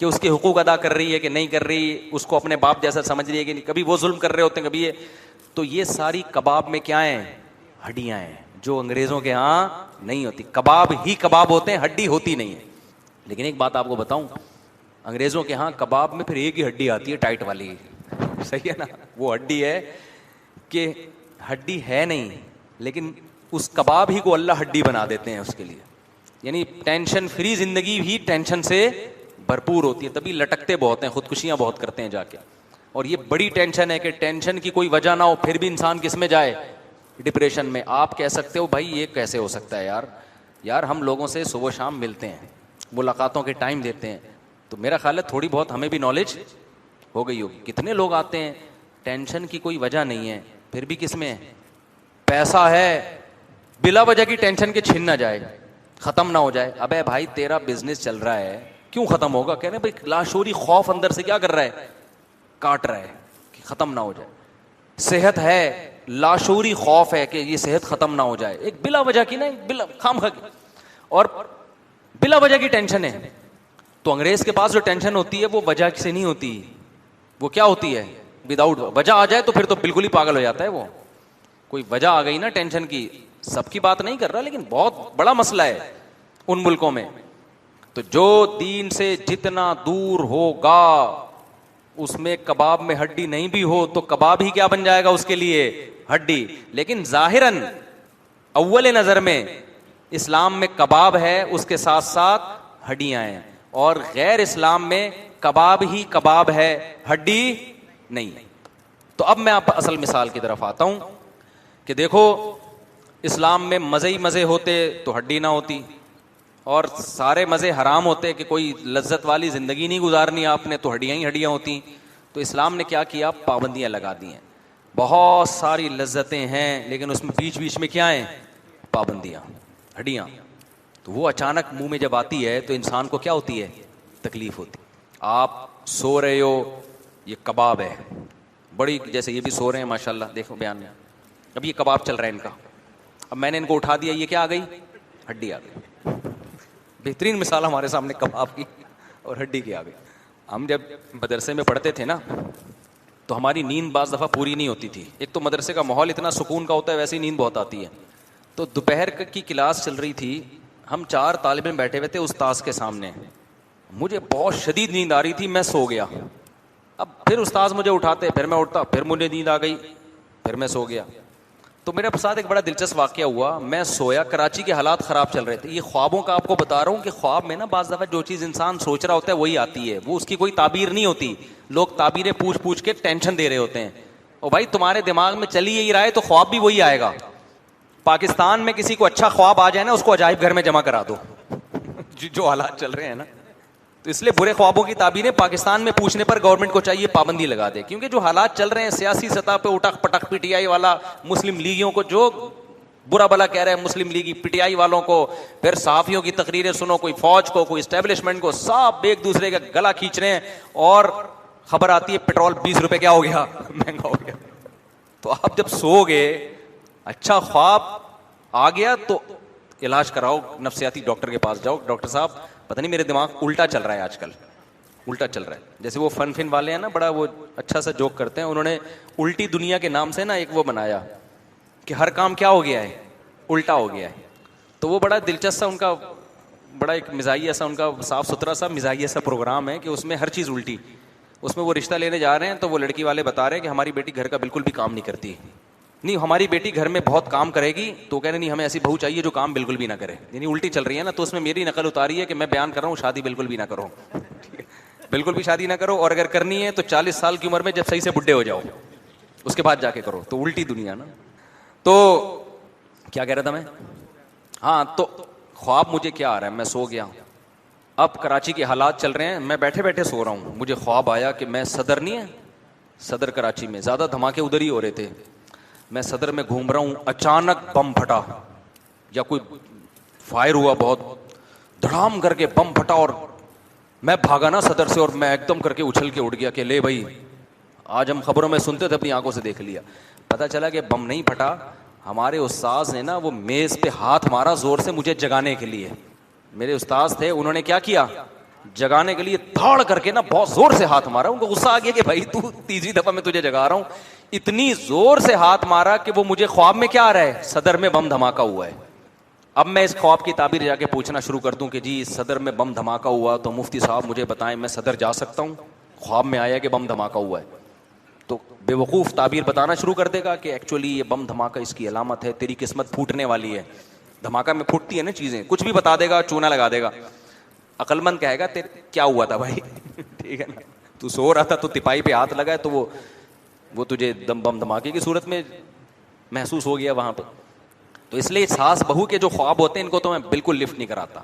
کہ اس کے حقوق ادا کر رہی ہے کہ نہیں کر رہی, اس کو اپنے باپ جیسا سمجھ رہی ہے کہ نہیں. کبھی وہ ظلم کر رہے ہوتے ہیں, کبھی یہ. تو یہ ساری کباب میں کیا ہیں, ہڈیاں ہیں, جو انگریزوں کے ہاں نہیں ہوتی. کباب ہی کباب ہوتے ہیں, ہڈی ہوتی نہیں ہے. لیکن ایک بات آپ کو بتاؤں, انگریزوں کے ہاں کباب میں پھر ایک ہی ہڈی آتی ہے ٹائٹ والی, صحیح ہے نا, وہ ہڈی ہے کہ ہڈی ہے نہیں, لیکن اس کباب ہی کو اللہ ہڈی بنا دیتے ہیں اس کے لیے. یعنی ٹینشن فری زندگی بھی ٹینشن سے بھرپور ہوتی ہے, تبھی لٹکتے بہت ہیں, خودکشیاں بہت کرتے ہیں جا کے. اور یہ بڑی ٹینشن ہے کہ ٹینشن کی کوئی وجہ نہ ہو پھر بھی انسان کس میں جائے, ڈپریشن میں. آپ کہہ سکتے ہو بھائی یہ کیسے ہو سکتا ہے یار ہم لوگوں سے صبح شام ملتے ہیں, ملاقاتوں کے ٹائم دیتے ہیں, تو میرا خیال ہے تھوڑی بہت ہمیں بھی نالج ہو گئی ہوگی. کتنے لوگ آتے ہیں ٹینشن کی کوئی وجہ نہیں ہے, پھر بھی کس میں پیسہ ہے, بلا وجہ کی ٹینشن کے چھن نہ جائے, ختم نہ ہو جائے. ابے بھائی تیرا بزنس چل رہا ہے, کیوں ختم ہوگا؟ کہنے بھائی لاشعوری خوف اندر سے کیا کر رہا ہے, کاٹ رہا ہے کہ ختم نہ ہو جائے. صحت ہے, لاشعوری خوف ہے کہ یہ صحت ختم نہ ہو جائے, ایک بلا وجہ کی نا, بلا خام خا کی, اور بلا وجہ کی ٹینشن ہے. تو انگریز کے پاس جو ٹینشن ہوتی ہے وہ وجہ سے نہیں ہوتی, وہ کیا ہوتی ہے وداؤٹ وجہ. آ جائے تو پھر تو بالکل ہی پاگل ہو جاتا ہے وہ. کوئی وجہ آ گئی نا ٹینشن کی, سب کی بات نہیں کر رہا لیکن بہت بڑا مسئلہ ہے ان ملکوں میں. تو جو دین سے جتنا دور ہوگا, اس میں کباب میں ہڈی نہیں بھی ہو تو کباب ہی کیا بن جائے گا اس کے لیے, ہڈی. لیکن ظاہراً اول نظر میں اسلام میں کباب ہے, اس کے ساتھ ساتھ ہڈیاں ہیں, اور غیر اسلام میں کباب ہی کباب ہے, ہڈی نہیں. تو اب میں آپ اصل مثال کی طرف آتا ہوں کہ دیکھو اسلام میں مزے ہی مزے ہوتے تو ہڈی نہ ہوتی, اور سارے مزے حرام ہوتے کہ کوئی لذت والی زندگی نہیں گزارنی آپ نے تو ہڈیاں ہی ہڈیاں ہوتی. تو اسلام نے کیا کیا, پابندیاں لگا دی ہیں. بہت ساری لذتیں ہیں لیکن اس میں بیچ بیچ میں کیا ہیں, پابندیاں, ہڈیاں. تو وہ اچانک منہ میں جب آتی ہے تو انسان کو کیا ہوتی ہے, تکلیف ہوتی. آپ سو رہے ہو, یہ کباب ہے بڑی, جیسے یہ بھی سو رہے ہیں ماشاءاللہ, دیکھو بیان میں اب یہ کباب چل رہا ہے ان کا, اب میں نے ان کو اٹھا دیا, یہ کیا آ گئی, ہڈی آ گئی. بہترین مثال ہمارے سامنے کباب کی اور ہڈی کی آ گئی. ہم جب مدرسے میں پڑھتے تھے نا تو ہماری نیند بعض دفعہ پوری نہیں ہوتی تھی. ایک تو مدرسے کا ماحول اتنا سکون کا ہوتا ہے, ویسے ہی نیند بہت آتی ہے. تو دوپہر کی کلاس چل رہی تھی, ہم 4 طالب علم بیٹھے ہوئے تھے استاذ کے سامنے, مجھے بہت شدید نیند آ رہی تھی, میں سو گیا. اب پھر استاذ مجھے اٹھاتے, پھر میں اٹھتا, پھر مجھے نیند آ گئی, پھر میں سو گیا. تو میرے ساتھ ایک بڑا دلچسپ واقعہ ہوا, میں سویا, کراچی کے حالات خراب چل رہے تھے. یہ خوابوں کا آپ کو بتا رہا ہوں کہ خواب میں نا بعض دفعہ جو چیز انسان سوچ رہا ہوتا ہے وہی آتی ہے, وہ اس کی کوئی تعبیر نہیں ہوتی. لوگ تعبیریں پوچھ کے ٹینشن دے رہے ہوتے ہیں. اور بھائی تمہارے دماغ میں چلی یہی رہا ہے تو خواب بھی وہی آئے گا. پاکستان میں کسی کو اچھا خواب آ جائے نا, اس کو عجائب گھر میں جمع کرا دو جو حالات چل رہے ہیں نا. تو اس لیے برے خوابوں کی تعبیریں پاکستان میں پوچھنے پر گورنمنٹ کو چاہیے پابندی لگا دے, کیونکہ جو حالات چل رہے ہیں سیاسی سطح پہ, اٹک پٹک پی ٹی آئی والا, مسلم لیگیوں کو جو برا بلا کہہ رہے ہیں, مسلم لیگی پی ٹی آئی والوں کو, پھر صحافیوں کی تقریریں سنو, کوئی فوج کو, کوئی اسٹیبلشمنٹ کو, سب ایک دوسرے کا گلا کھینچ رہے ہیں, اور خبر آتی ہے پیٹرول 20 روپے کیا ہو گیا, مہنگا ہو گیا. تو آپ جب سو گئے, اچھا خواب آ گیا تو علاج کراؤ, نفسیاتی ڈاکٹر کے پاس جاؤ, ڈاکٹر صاحب پتہ نہیں میرے دماغ الٹا چل رہا ہے, آج کل الٹا چل رہا ہے. جیسے وہ فن والے ہیں نا, بڑا وہ اچھا سا جوک کرتے ہیں, انہوں نے الٹی دنیا کے نام سے نا ایک وہ بنایا کہ ہر کام کیا ہو گیا ہے, الٹا ہو گیا ہے. تو وہ بڑا دلچسپ سا ان کا, بڑا ایک مزاحیہ سا ان کا, صاف ستھرا سا مزاحیہ سا پروگرام ہے کہ اس میں ہر چیز الٹی. اس میں وہ رشتہ لینے جا رہے ہیں تو وہ لڑکی والے بتا رہے ہیں کہ ہماری بیٹی گھر کا بالکل بھی کام نہیں کرتی, نہیں ہماری بیٹی گھر میں بہت کام کرے گی. تو کہہ رہے نہیں, ہمیں ایسی بہو چاہیے جو کام بالکل بھی نہ کرے. یعنی الٹی چل رہی ہے نا, تو اس میں میری نقل اتاری ہے کہ میں بیان کر رہا ہوں شادی بالکل بھی نہ کرو, بالکل بھی شادی نہ کرو, اور اگر کرنی ہے تو 40 سال کی عمر میں جب صحیح سے بڈھے ہو جاؤ اس کے بعد جا کے کرو. تو الٹی دنیا نا. تو کیا کہہ رہا تھا میں, ہاں تو خواب مجھے کیا آ رہا ہے, میں سو گیا. اب کراچی کے حالات چل رہے ہیں, میں بیٹھے بیٹھے سو رہا ہوں, مجھے خواب آیا کہ میں صدر, نہیں ہے صدر کراچی میں, زیادہ دھماکے ادھر ہی ہو رہے تھے, میں صدر میں گھوم رہا ہوں, اچانک بم پھٹا یا کوئی فائر ہوا, بہت دھڑام کر کے بم پھٹا, اور میں بھاگا نا صدر سے, اور میں ایک دم کر کے اچھل کے اٹھ گیا کہ لے بھائی, آج ہم خبروں میں سنتے تھے, اپنی آنکھوں سے دیکھ لیا. پتہ چلا کہ بم نہیں پھٹا, ہمارے استاذ نے نا وہ میز پہ ہاتھ مارا زور سے مجھے جگانے کے لیے. میرے استاذ تھے, انہوں نے کیا کیا, جگانے کے لیے دھاڑ کر کے نا بہت زور سے ہاتھ مارا. ان کو غصہ آ گیا کہ بھائی تو تیسری دفعہ میں تجھے جگا رہا ہوں. اتنی زور سے ہاتھ مارا کہ وہ مجھے خواب میں کیا آ رہا ہے, صدر میں بم دھماکہ ہوا ہے. اب میں اس خواب کی تعبیر جا کے پوچھنا شروع کر دوں کہ جی صدر میں بم دھماکہ ہوا تو مفتی صاحب مجھے بتائیں میں صدر جا سکتا ہوں؟ خواب میں آیا کہ بم دھماکہ ہوا ہے، تو بے وقوف تعبیر بتانا شروع کر دے گا کہ ایکچولی یہ بم دھماکہ اس کی علامت ہے، تیری قسمت پھوٹنے والی ہے. دھماکہ میں پھوٹتی ہے نا چیزیں، کچھ بھی بتا دے گا، چونا لگا دے گا. عقل مند کہے گا کیا ہوا تھا بھائی ٹھیک ہے نا، تو سو رہا تھا تو تپائی پہ ہاتھ لگا ہے تو وہ تجھے بم دھماکے کی صورت میں محسوس ہو گیا وہاں پہ. تو اس لیے ساس بہو کے جو خواب ہوتے ہیں ان کو تو میں بالکل لفٹ نہیں کراتا.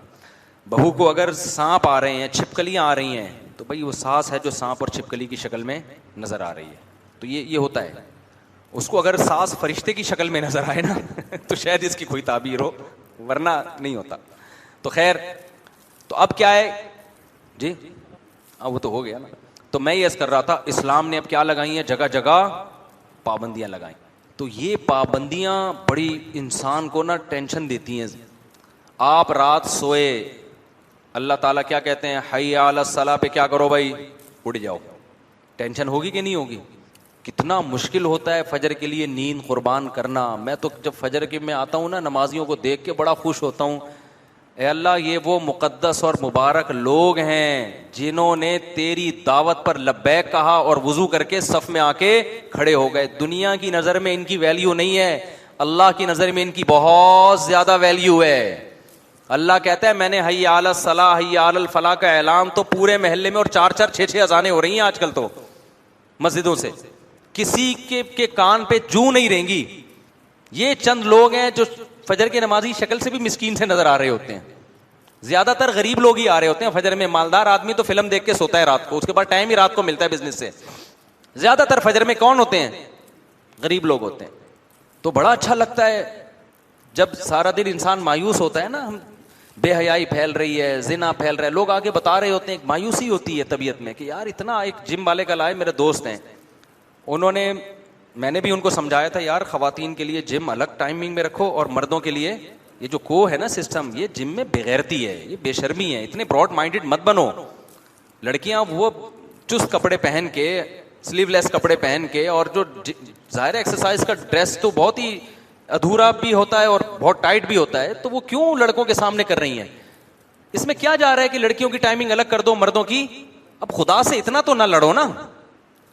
بہو کو اگر سانپ آ رہے ہیں، چھپکلیاں آ رہی ہیں، تو بھائی وہ ساس ہے جو سانپ اور چھپکلی کی شکل میں نظر آ رہی ہے. تو یہ ہوتا ہے. اس کو اگر ساس فرشتے کی شکل میں نظر آئے نا تو شاید اس کی کوئی تعبیر ہو، ورنہ نہیں ہوتا. تو خیر، تو اب کیا ہے جی، وہ تو ہو گیا نا. تو میں یہ کر رہا تھا، اسلام نے اب کیا لگائی ہیں، جگہ جگہ پابندیاں لگائیں. تو یہ پابندیاں بڑی انسان کو نا ٹینشن دیتی ہیں. آپ رات سوئے، اللہ تعالیٰ کیا کہتے ہیں، حی علی الصلاۃ پہ کیا کرو بھائی، اٹھ جاؤ. ٹینشن ہوگی کہ نہیں ہوگی؟ کتنا مشکل ہوتا ہے فجر کے لیے نیند قربان کرنا. میں تو جب فجر کے میں آتا ہوں نا، نمازیوں کو دیکھ کے بڑا خوش ہوتا ہوں. اے اللہ، یہ وہ مقدس اور مبارک لوگ ہیں جنہوں نے تیری دعوت پر لبیک کہا اور وضو کر کے صف میں آ کے کھڑے ہو گئے. دنیا کی نظر میں ان کی ویلیو نہیں ہے، اللہ کی نظر میں ان کی بہت زیادہ ویلیو ہے. اللہ کہتا ہے میں نے حی علی الصلاۃ حی علی الفلاح کا اعلان تو پورے محلے میں، اور 4 6 اذانیں ہو رہی ہیں آج کل تو مسجدوں سے، کسی کے کان پہ جو نہیں رہیں گی. یہ چند لوگ ہیں جو فجر کی نمازی شکل سے بھی مسکین سے نظر آ رہے ہوتے ہیں. زیادہ تر غریب لوگ ہی آ رہے ہوتے ہیں فجر میں. مالدار آدمی تو فلم دیکھ کے سوتا ہے رات کو، اس کے بعد ٹائم ہی رات کو ملتا ہے بزنس سے. زیادہ تر فجر میں کون ہوتے ہیں؟ غریب لوگ ہوتے ہیں. تو بڑا اچھا لگتا ہے جب سارا دن انسان مایوس ہوتا ہے نا، ہم بے حیائی پھیل رہی ہے، زنا پھیل رہا ہے، لوگ آگے بتا رہے ہوتے ہیں، ایک مایوسی ہوتی ہے طبیعت میں کہ یار اتنا. ایک جم والے کل آئے، میرے دوست ہیں، میں نے بھی ان کو سمجھایا تھا یار خواتین کے لیے جم الگ ٹائمنگ میں رکھو اور مردوں کے لیے یہ جو ہے نا سسٹم، یہ جم میں بغیرتی ہے، یہ بے شرمی ہے، اتنے براڈ مائنڈڈ مت بنو. لڑکیاں وہ چست کپڑے پہن کے، سلیو لیس کپڑے پہن کے، اور جو ظاہر ایکسرسائز کا ڈریس تو بہت ہی ادھورا بھی ہوتا ہے اور بہت ٹائٹ بھی ہوتا ہے، تو وہ کیوں لڑکوں کے سامنے کر رہی ہیں؟ اس میں کیا جا رہا ہے کہ لڑکیوں کی ٹائمنگ الگ کر دو، مردوں کی. اب خدا سے اتنا تو نہ لڑو نا.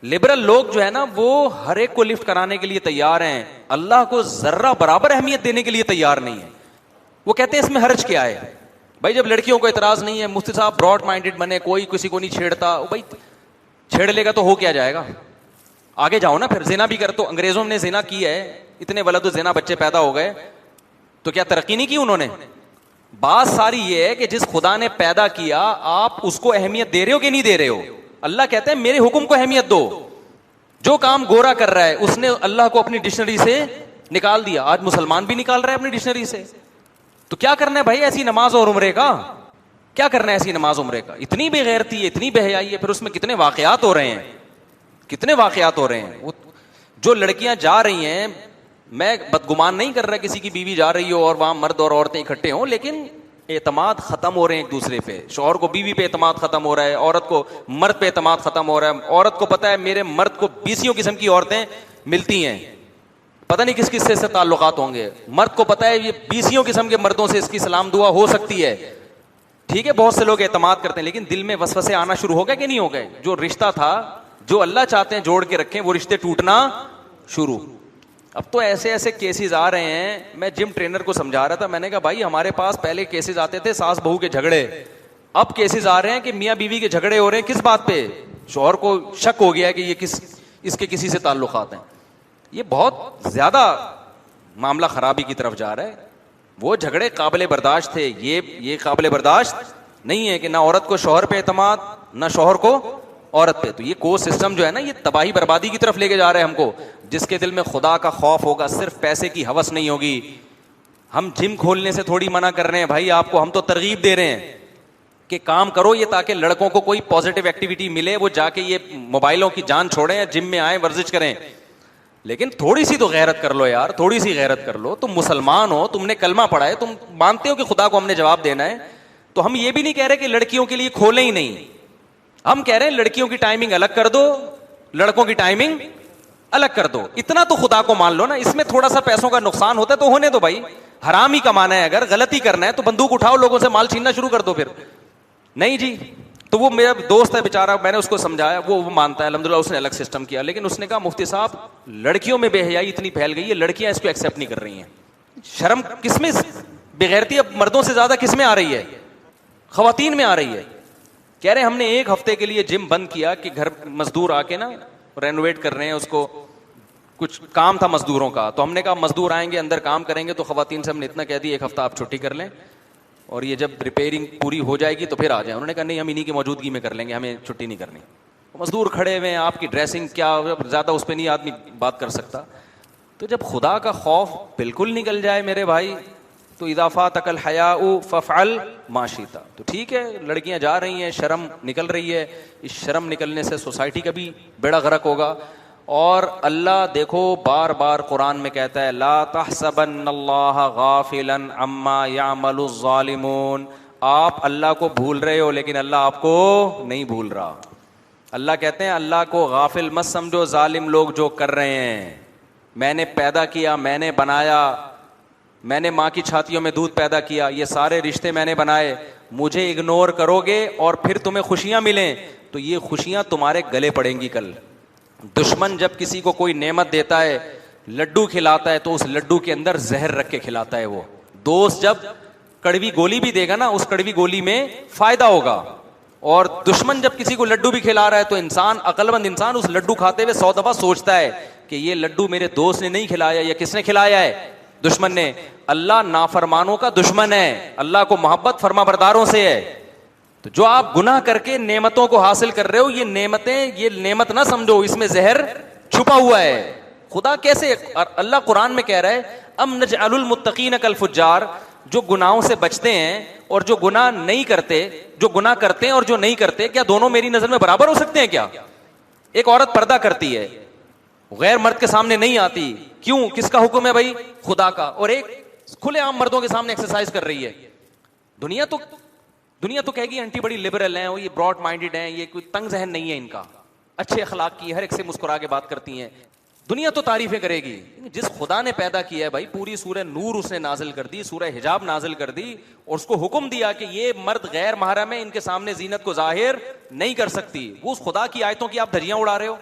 لبرل لوگ جو ہے نا وہ ہر ایک کو لفٹ کرانے کے لیے تیار ہیں، اللہ کو ذرہ برابر اہمیت دینے کے لیے تیار نہیں ہے. وہ کہتے ہیں اس میں حرج کیا ہے بھائی، جب لڑکیوں کو اعتراض نہیں ہے، مفتی صاحب براڈ مائنڈڈ بنے، کوئی کسی کو نہیں چھیڑتا. بھائی چھیڑ لے گا تو ہو کیا جائے گا؟ آگے جاؤ نا. پھر زنا بھی کر، تو انگریزوں نے زنا کیا ہے، اتنے ولد الزنا بچے پیدا ہو گئے، تو کیا ترقی نہیں کی انہوں نے؟ بات ساری یہ ہے کہ جس خدا نے پیدا کیا آپ اس کو اہمیت دے رہے ہو کہ نہیں دے رہے ہو؟ اللہ کہتے ہیں میرے حکم کو اہمیت دو. جو کام گورا کر رہا ہے اس نے اللہ کو اپنی ڈکشنری سے نکال دیا. آج مسلمان بھی نکال رہا ہے اپنی ڈکشنری سے. تو کیا کرنا ہے بھائی ایسی نماز اور عمرے کا؟ کیا کرنا ہے ایسی نماز عمرے کا؟ اتنی بے غیرتی ہے، اتنی بے حیائی ہے. پھر اس میں کتنے واقعات ہو رہے ہیں، کتنے واقعات ہو رہے ہیں. جو لڑکیاں جا رہی ہیں، میں بدگمان نہیں کر رہا کسی کی بیوی جا رہی ہو اور وہاں مرد اور عورتیں اکٹھے ہوں، لیکن اعتماد ختم ہو رہے ہیں ایک دوسرے پہ. شوہر کو بیوی پہ اعتماد ختم ہو رہا ہے، عورت کو مرد پہ اعتماد ختم ہو رہا ہے. عورت کو پتا ہے میرے مرد کو 20 قسم کی عورتیں ملتی ہیں، پتہ نہیں کس کس سے تعلقات ہوں گے. مرد کو پتا ہے یہ 20 قسم کے مردوں سے اس کی سلام دعا ہو سکتی ہے. ٹھیک ہے، بہت سے لوگ اعتماد کرتے ہیں، لیکن دل میں وسوسے آنا شروع ہو گئے کہ نہیں ہو گئے؟ جو رشتہ تھا، جو اللہ چاہتے ہیں جوڑ کے رکھیں، وہ رشتے ٹوٹنا شروع. اب تو ایسے ایسے کیسز آ رہے ہیں. میں جم ٹرینر کو سمجھا رہا تھا، میں نے کہا بھائی ہمارے پاس پہلے کیسز آتے تھے ساس بہو کے جھگڑے، اب کیسز آ رہے ہیں کہ میاں بیوی کے جھگڑے ہو رہے ہیں. کس بات پہ؟ شوہر کو شک ہو گیا کہ یہ اس کے کسی سے تعلقات ہیں. یہ بہت زیادہ معاملہ خرابی کی طرف جا رہا ہے. وہ جھگڑے قابل برداشت تھے، یہ قابل برداشت نہیں ہے کہ نہ عورت کو شوہر پہ اعتماد، نہ شوہر کو عورت پہ. تو یہ کو سسٹم جو ہے نا، یہ تباہی بربادی کی طرف لے کے جا رہے ہیں ہم کو. جس کے دل میں خدا کا خوف ہوگا، صرف پیسے کی ہوس نہیں ہوگی. ہم جم کھولنے سے تھوڑی منع کر رہے ہیں بھائی آپ کو، ہم تو ترغیب دے رہے ہیں کہ کام کرو یہ، تاکہ لڑکوں کو کوئی پازیٹیو ایکٹیویٹی ملے، وہ جا کے یہ موبائلوں کی جان چھوڑیں، جم میں آئیں، ورزش کریں. لیکن تھوڑی سی تو غیرت کر لو یار، تھوڑی سی غیرت کر لو. تم مسلمان ہو، تم نے کلمہ پڑھا ہے، تم مانتے ہو کہ خدا کو ہم نے جواب دینا ہے. تو ہم یہ بھی نہیں کہہ رہے کہ لڑکیوں کے لیے کھولیں ہی نہیں. ہم کہہ رہے ہیں لڑکیوں کی ٹائمنگ الگ کر دو، لڑکوں کی ٹائمنگ الگ کر دو. اتنا تو خدا کو مان لو نا. اس میں تھوڑا سا پیسوں کا نقصان ہوتا ہے تو ہونے دو بھائی, حرام ہی کمانا ہے, اگر غلطی کرنا ہے تو بندوق اٹھاؤ, لوگوں سے مال چھیننا شروع کر دو پھر. نہیں جی. تو وہ میرا دوست ہے بیچارہ, میں نے اس کو سمجھایا, وہ مانتا ہے الحمدللہ, اس نے الگ سسٹم کیا, لیکن اس نے کہا مفتی صاحب لڑکیوں میں بے حیائی اتنی پھیل گئی ہے, لڑکیاں اس کو ایکسیپٹ نہیں کر رہی ہیں. شرم کس میں, بغیرتی اب مردوں سے زیادہ کس میں آ رہی ہے؟ خواتین میں آ رہی ہے. کہہ رہے ہم نے ایک ہفتے کے لیے جم بند کیا کہ گھر مزدور آ کے نا رینوویٹ کر رہے ہیں اس کو, کچھ کام تھا مزدوروں کا, تو ہم نے کہا مزدور آئیں گے اندر کام کریں گے, تو خواتین سے ہم نے اتنا کہہ دیا ایک ہفتہ آپ چھٹی کر لیں اور یہ جب ریپیئرنگ پوری ہو جائے گی تو پھر آ جائیں. انہوں نے کہا نہیں ہم انہیں کی موجودگی میں کر لیں گے, ہمیں چھٹی نہیں کرنی. مزدور کھڑے ہوئے ہیں, آپ کی ڈریسنگ کیا زیادہ اس پہ نہیں آدمی بات کر سکتا. تو جب خدا کا خوف بالکل نکل جائے میرے بھائی, تو اضافات الحیاء ففعل ما شئت. تو ٹھیک ہے لڑکیاں جا رہی ہیں, شرم نکل رہی ہے, اس شرم نکلنے سے سوسائٹی کا بھی بیڑا غرق ہوگا. اور اللہ دیکھو بار بار قرآن میں کہتا ہے لا تحسبن اللہ غافلا عما یعمل الظالمون. آپ اللہ کو بھول رہے ہو لیکن اللہ آپ کو نہیں بھول رہا. اللہ کہتے ہیں اللہ کو غافل مت سمجھو ظالم لوگ جو کر رہے ہیں. میں نے پیدا کیا, میں نے بنایا, میں نے ماں کی چھاتیوں میں دودھ پیدا کیا, یہ سارے رشتے میں نے بنائے. مجھے اگنور کرو گے اور پھر تمہیں خوشیاں ملیں تو یہ خوشیاں تمہارے گلے پڑیں گی کل. دشمن جب کسی کو کوئی نعمت دیتا ہے, لڈو کھلاتا ہے, تو اس لڈو کے اندر زہر رکھ کے کھلاتا ہے. وہ دوست جب کڑوی گولی بھی دے گا نا, اس کڑوی گولی میں فائدہ ہوگا. اور دشمن جب کسی کو لڈو بھی کھلا رہا ہے تو انسان, عقل مند انسان, اس لڈو کھاتے ہوئے 100 دفعہ سوچتا ہے کہ یہ لڈو میرے دوست نے نہیں کھلایا, یا کس نے کھلایا ہے؟ دشمن نے. اللہ نافرمانوں کا دشمن ہے, اللہ کو محبت فرما برداروں سے ہے. تو جو آپ گناہ کر کے نعمتوں کو حاصل کر رہے ہو, یہ نعمتیں, یہ نعمت نہ سمجھو, اس میں زہر چھپا ہوا ہے. خدا کیسے, اللہ قرآن میں کہہ رہا ہے ام نجعل المتقین کالفجار, جو گناہوں سے بچتے ہیں اور جو گناہ نہیں کرتے, جو گناہ کرتے ہیں اور جو نہیں کرتے, کیا دونوں میری نظر میں برابر ہو سکتے ہیں کیا؟ ایک عورت پردہ کرتی ہے, غیر مرد کے سامنے نہیں آتی, کیوں؟ کس کا حکم ہے بھائی؟ خدا کا. اور ایک کھلے عام مردوں کے سامنے ایکسرسائز کر رہی ہے. دنیا تو کہے گی انٹی بڑی لبرل ہیں, وہ یہ براڈ مائنڈڈ ہیں, یہ کوئی تنگ ذہن نہیں ہے ان کا, اچھے اخلاق کی, ہر ایک سے مسکرا کے بات کرتی ہیں. دنیا تو تعریفیں کرے گی. جس خدا نے پیدا کیا ہے بھائی, پوری سورہ نور اس نے نازل کر دی, سورہ حجاب نازل کر دی, اور اس کو حکم دیا کہ یہ مرد غیر محرم ہے, ان کے سامنے زینت کو ظاہر نہیں کر سکتی. وہ اس خدا کی آیتوں کی آپ دھجیاں اڑا رہے ہو.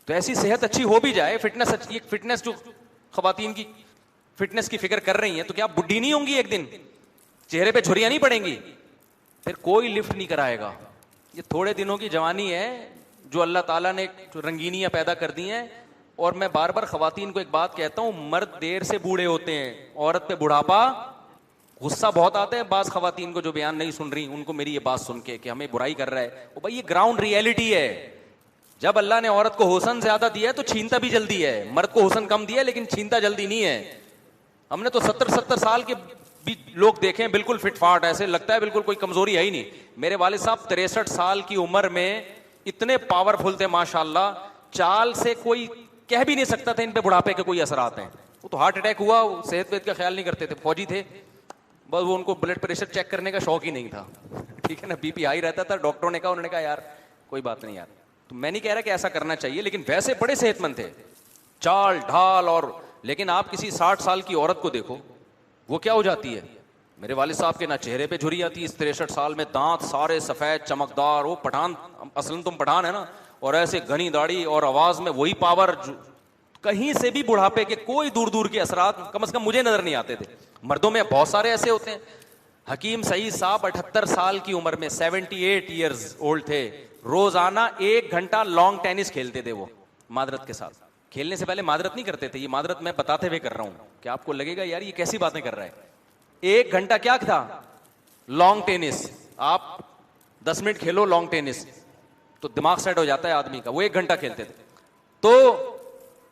تو ایسی صحت اچھی ہو بھی جائے, فٹنس جو خواتین کی فٹنس کی فکر کر رہی ہیں, تو کیا بڈھی نہیں ہوں گی ایک دن, چہرے پہ جھریاں نہیں پڑیں گی, پھر کوئی لفٹ نہیں کرائے گا. یہ تھوڑے دنوں کی جوانی ہے جو اللہ تعالیٰ نے رنگینیاں پیدا کر دی ہیں. اور میں بار بار خواتین کو ایک بات کہتا ہوں, مرد دیر سے بوڑھے ہوتے ہیں, عورت پہ بڑھاپا. غصہ بہت آتا ہے بعض خواتین کو جو بیان نہیں سن رہی, ان کو میری یہ بات سن کے کہ ہمیں برائی کر رہا ہے. وہ بھائی یہ گراؤنڈ ریئلٹی ہے. جب اللہ نے عورت کو حسن زیادہ دیا ہے تو چھینتا بھی جلدی ہے, مرد کو حسن کم دیا ہے لیکن چھینتا جلدی نہیں ہے. ہم نے تو 70 سال کے بھی لوگ دیکھیں بالکل فٹ فاٹ, ایسے لگتا ہے بالکل کوئی کمزوری ہے ہی نہیں. میرے والد صاحب 63 سال کی عمر میں اتنے پاورفل تھے ماشاءاللہ, چال سے کوئی کہہ بھی نہیں سکتا تھا ان پہ بڑھاپے کے کوئی اثرات ہیں. وہ تو ہارٹ اٹیک ہوا, صحت وحت کا خیال نہیں کرتے تھے, فوجی تھے, بس وہ ان کو بلڈ پریشر چیک کرنے کا شوق ہی نہیں تھا, ٹھیک ہے نا, بی پی ہائی رہتا تھا. ڈاکٹروں نے کہا, انہوں نے کہا یار کوئی بات نہیں یار. تو میں نہیں کہہ رہا کہ ایسا کرنا چاہیے, لیکن ویسے بڑے صحت مند تھے, چال ڈھال. اور لیکن آپ کسی 60 سال کی عورت کو دیکھو, وہ کیا ہو جاتی ہے. میرے والد صاحب کے نہ چہرے پہ جھریاں تھی, اس 63 سال میں دانت سارے سفید چمکدار, وہ پٹھان, اصلاً تم پٹھان ہے نا, اور ایسے گھنی داڑھی اور آواز میں وہی پاور. کہیں سے بھی بڑھاپے کے کوئی دور دور کے اثرات کم از کم مجھے نظر نہیں آتے تھے. مردوں میں بہت سارے ایسے ہوتے ہیں. حکیم سعید صاحب 78 سال کی عمر میں 78 ایئرز اولڈ تھے, روزانہ 1 گھنٹہ لانگ ٹینس کھیلتے تھے. وہ معذرت کے ساتھ, کھیلنے سے پہلے معذرت نہیں کرتے تھے, یہ معذرت میں بتاتے ہوئے کر رہا ہوں کہ آپ کو لگے گا یار یہ کیسی باتیں کر رہا ہے. 1 گھنٹہ کیا تھا, لانگ ٹینس. آپ 10 منٹ کھیلو لانگ ٹینس تو دماغ سیٹ ہو جاتا ہے آدمی کا. وہ 1 گھنٹہ کھیلتے تھے. تو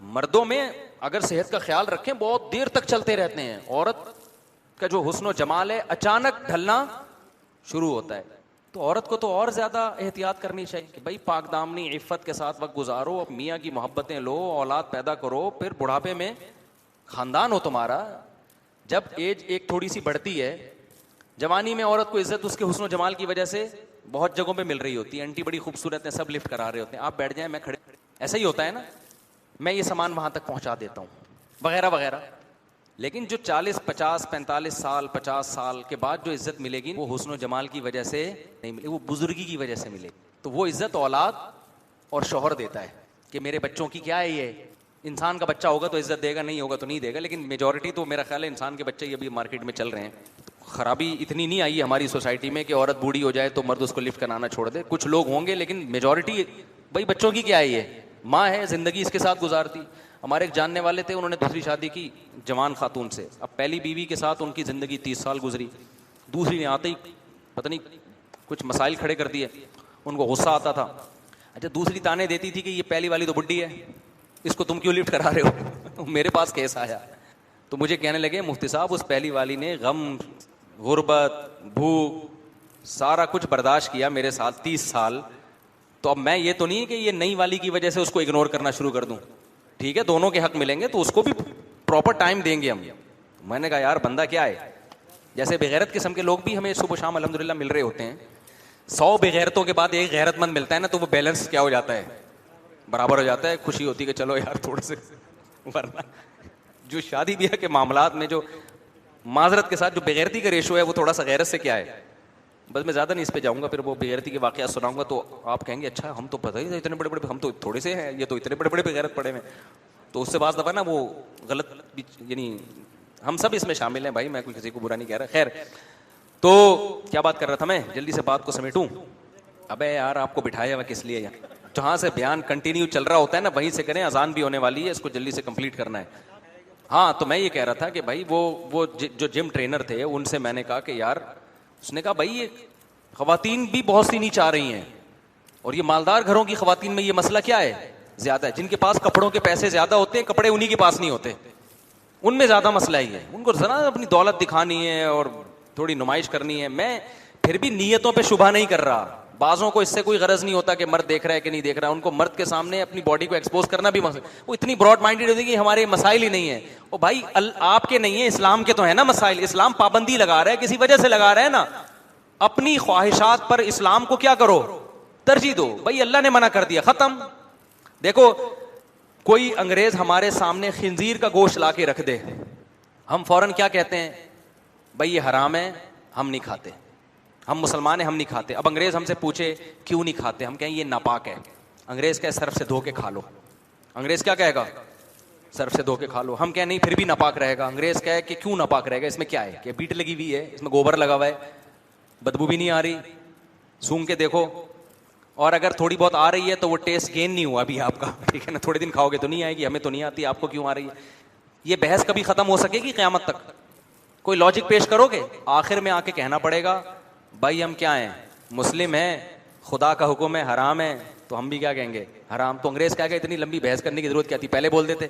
مردوں میں اگر صحت کا خیال رکھیں بہت دیر تک چلتے رہتے ہیں. عورت کا جو حسن و جمال ہے اچانک ڈھلنا شروع ہوتا ہے. تو عورت کو تو اور زیادہ احتیاط کرنی چاہیے کہ بھائی پاک دامنی عفت کے ساتھ وقت گزارو, اب میاں کی محبتیں لو, اولاد پیدا کرو, پھر بڑھاپے میں خاندان ہو تمہارا. جب ایج ایک تھوڑی سی بڑھتی ہے, جوانی میں عورت کو عزت اس کے حسن و جمال کی وجہ سے بہت جگہوں پہ مل رہی ہوتی ہے. انٹی بڑی خوبصورت ہے, سب لفٹ کرا رہے ہوتے ہیں, آپ بیٹھ جائیں میں کھڑے, ایسا ہی ہوتا ہے نا. میں یہ سامان وہاں تک پہنچا دیتا ہوں وغیرہ وغیرہ. لیکن جو 40 50 45 سال 50 سال کے بعد جو عزت ملے گی وہ حسن و جمال کی وجہ سے نہیں ملے, وہ بزرگی کی وجہ سے ملے گی. تو وہ عزت اولاد اور شوہر دیتا ہے کہ میرے بچوں کی کیا ہے. یہ انسان کا بچہ ہوگا تو عزت دے گا, نہیں ہوگا تو نہیں دے گا. لیکن میجورٹی تو میرا خیال ہے انسان کے بچے ابھی مارکیٹ میں چل رہے ہیں. خرابی اتنی نہیں آئی ہے ہماری سوسائٹی میں کہ عورت بوڑھی ہو جائے تو مرد اس کو لفٹ کرانا چھوڑ دے. کچھ لوگ ہوں گے لیکن میجورٹی بھائی بچوں کی کیا ہے. یہ ماں ہے, زندگی اس کے ساتھ گزارتی. ہمارے ایک جاننے والے تھے, انہوں نے دوسری شادی کی جوان خاتون سے. اب پہلی بیوی کے ساتھ ان کی زندگی 30 سال گزری, دوسری نے آتے ہی پتہ نہیں کچھ مسائل کھڑے کر دیے. ان کو غصہ آتا تھا. اچھا دوسری تانے دیتی تھی کہ یہ پہلی والی تو بڈھی ہے, اس کو تم کیوں لفٹ کرا رہے ہو. میرے پاس کیس آیا تو مجھے کہنے لگے مفتی صاحب اس پہلی والی نے غم, غربت, بھوک سارا کچھ برداشت کیا میرے ساتھ 30 سال. تو اب میں یہ تو نہیں کہ یہ نئی والی کی وجہ سے اس کو اگنور کرنا شروع کر دوں. ٹھیک ہے دونوں کے حق ملیں گے تو اس کو بھی پراپر ٹائم دیں گے ہم. میں نے کہا یار بندہ کیا ہے, جیسے بغیرت قسم کے لوگ بھی ہمیں صبح شام الحمدللہ مل رہے ہوتے ہیں. 100 بغیرتوں کے بعد ایک غیرت مند ملتا ہے نا تو وہ بیلنس کیا ہو جاتا ہے, برابر ہو جاتا ہے. خوشی ہوتی ہے کہ چلو یار تھوڑے سے. ورنہ جو شادی بیاہ کے معاملات میں جو معذرت کے ساتھ جو بغیرتی کا ریشو ہے وہ تھوڑا سا غیرت سے کیا ہے. بس میں زیادہ نہیں اس پہ جاؤں گا, پھر وہ بغیرتی کے واقعات سناؤں گا تو آپ کہیں گے اچھا ہم تو پتہ ہی اتنے بڑے بڑے, ہم تو تھوڑے سے ہیں, یہ تو اتنے بڑے بڑے بغیرت پڑے ہیں. تو اس سے بعض دفعہ نا وہ غلط, یعنی ہم سب اس میں شامل ہیں بھائی, میں کوئی کسی کو برا نہیں کہہ رہا. خیر تو کیا بات کر رہا تھا میں, جلدی سے بات کو سمیٹوں. ابے یار آپ کو بٹھایا ہوا کس لیے, جہاں سے بیان کنٹینیو چل رہا ہوتا ہے نا وہیں سے کریں, اذان بھی ہونے والی ہے, اس کو جلدی سے کمپلیٹ کرنا ہے. ہاں تو میں یہ کہہ رہا تھا کہ بھائی وہ جو جم ٹرینر تھے ان سے میں نے کہا کہ یار, اس نے کہا بھائی یہ خواتین بھی بہت سی نہیں چاہ رہی ہیں, اور یہ مالدار گھروں کی خواتین میں یہ مسئلہ کیا ہے زیادہ ہے, جن کے پاس کپڑوں کے پیسے زیادہ ہوتے ہیں کپڑے انہی کے پاس نہیں ہوتے, ان میں زیادہ مسئلہ ہی ہے. ان کو ذرا اپنی دولت دکھانی ہے اور تھوڑی نمائش کرنی ہے. میں پھر بھی نیتوں پہ شبہ نہیں کر رہا, بعضوں کو اس سے کوئی غرض نہیں ہوتا کہ مرد دیکھ رہا ہے کہ نہیں دیکھ رہا. ان کو مرد کے سامنے اپنی باڈی کو ایکسپوز کرنا بھی مسئلہ, وہ اتنی براڈ مائنڈیڈ ہوتی ہے کہ ہمارے مسائل ہی نہیں ہیں. او بھائی آپ کے نہیں ہیں, اسلام کے تو ہیں نا مسائل. اسلام پابندی لگا رہا ہے, کسی وجہ سے لگا رہا ہے نا. اپنی خواہشات پر اسلام کو کیا کرو, ترجیح دو. بھائی اللہ نے منع کر دیا, ختم. دیکھو کوئی انگریز ہمارے سامنے خنزیر کا گوشت لا کے رکھ دے, ہم فوراً کیا کہتے ہیں, بھائی یہ حرام ہے, ہم نہیں کھاتے, ہم مسلمان ہیں ہم نہیں کھاتے. اب انگریز ہم سے پوچھے کیوں نہیں کھاتے, ہم کہیں یہ ناپاک ہے. انگریز کہے صرف سے دھو کے کھا لو. انگریز کیا کہے گا, صرف سے دھو کے کھا لو. ہم کہیں نہیں پھر بھی ناپاک رہے گا. انگریز کہے کہ کیوں ناپاک رہے گا, اس میں کیا ہے, کہ بیٹ لگی ہوئی ہے, اس میں گوبر لگا ہوا ہے, بدبو بھی نہیں آ رہی, سونگ کے دیکھو, اور اگر تھوڑی بہت آ رہی ہے تو وہ ٹیسٹ گین نہیں ہوا ابھی آپ کا, ٹھیک ہے نا, تھوڑے دن کھاؤ گے تو نہیں آئے گی, ہمیں تو نہیں آتی, آپ کو کیوں آ رہی ہے. یہ بحث کبھی ختم ہو سکے گی قیامت تک, کوئی لاجک پیش کرو گے. آخر میں آ کے کہنا پڑے گا بھائی ہم کیا ہیں, مسلم ہیں, خدا کا حکم ہے حرام ہے, تو ہم بھی کیا کہیں گے, حرام. تو انگریز کہہ گا اتنی لمبی بحث کرنے کی ضرورت کیا تھی, پہلے بول دیتے.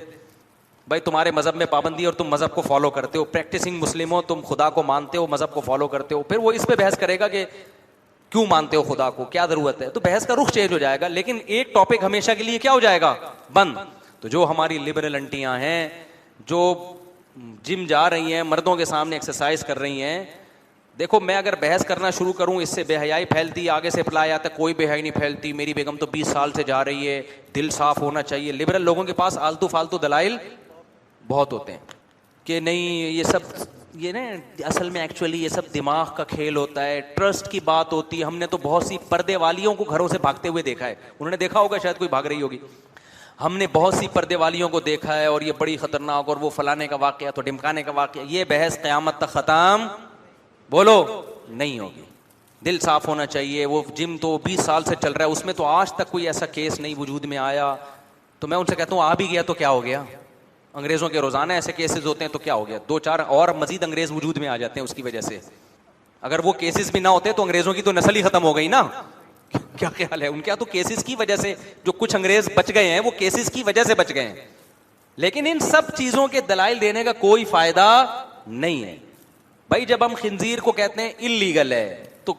بھائی تمہارے مذہب میں پابندی اور تم مذہب کو فالو کرتے ہو, پریکٹسنگ مسلم ہو, تم خدا کو مانتے ہو, مذہب کو فالو کرتے ہو. پھر وہ اس پہ بحث کرے گا کہ کیوں مانتے ہو خدا کو, کیا ضرورت ہے. تو بحث کا رخ چینج ہو جائے گا, لیکن ایک ٹاپک ہمیشہ کے لیے کیا ہو جائے گا, بند. تو جو ہماری لبرل انٹیاں ہیں جو جم جا رہی ہیں, مردوں کے سامنے ایکسرسائز کر رہی ہیں, دیکھو میں اگر بحث کرنا شروع کروں اس سے بے حیائی پھیلتی, آگے سے اپلائی آتا ہے کوئی بے حیائی نہیں پھیلتی, میری بیگم تو 20 سال سے جا رہی ہے, دل صاف ہونا چاہیے. لبرل لوگوں کے پاس آلتو فالتو دلائل بہت ہوتے ہیں کہ نہیں یہ سب, یہ نا اصل میں ایکچولی یہ سب دماغ کا کھیل ہوتا ہے, ٹرسٹ کی بات ہوتی ہے. ہم نے تو بہت سی پردے والیوں کو گھروں سے بھاگتے ہوئے دیکھا ہے, انہوں نے دیکھا ہوگا شاید کوئی بھاگ رہی ہوگی. ہم نے بہت سی پردے والیوں کو دیکھا ہے اور یہ بڑی خطرناک, اور وہ فلانے کا واقعہ تو ڈمکانے کا واقعہ. یہ بحث قیامت تک ختم بولو نہیں ہوگی. دل صاف ہونا چاہیے. وہ جم تو 20 سال سے چل رہا ہے, اس میں تو آج تک کوئی ایسا کیس نہیں وجود میں آیا. تو میں ان سے کہتا ہوں آ بھی گیا تو کیا ہو گیا, انگریزوں کے روزانہ ایسے کیسز ہوتے ہیں تو کیا ہو گیا, 2-4 اور مزید انگریز وجود میں آ جاتے ہیں اس کی وجہ سے. اگر وہ کیسز بھی نہ ہوتے تو انگریزوں کی تو نسل ہی ختم ہو گئی نا. کیا خیال ہے, ان کے تو کیسز کی وجہ سے جو کچھ انگریز بچ گئے ہیں وہ کیسز کی وجہ سے بچ گئے ہیں. لیکن ان سب چیزوں کے دلائل دینے کا کوئی فائدہ نہیں ہے. بھائی جب ہم خنزیر کو کہتے ہیں انلیگل ہے تو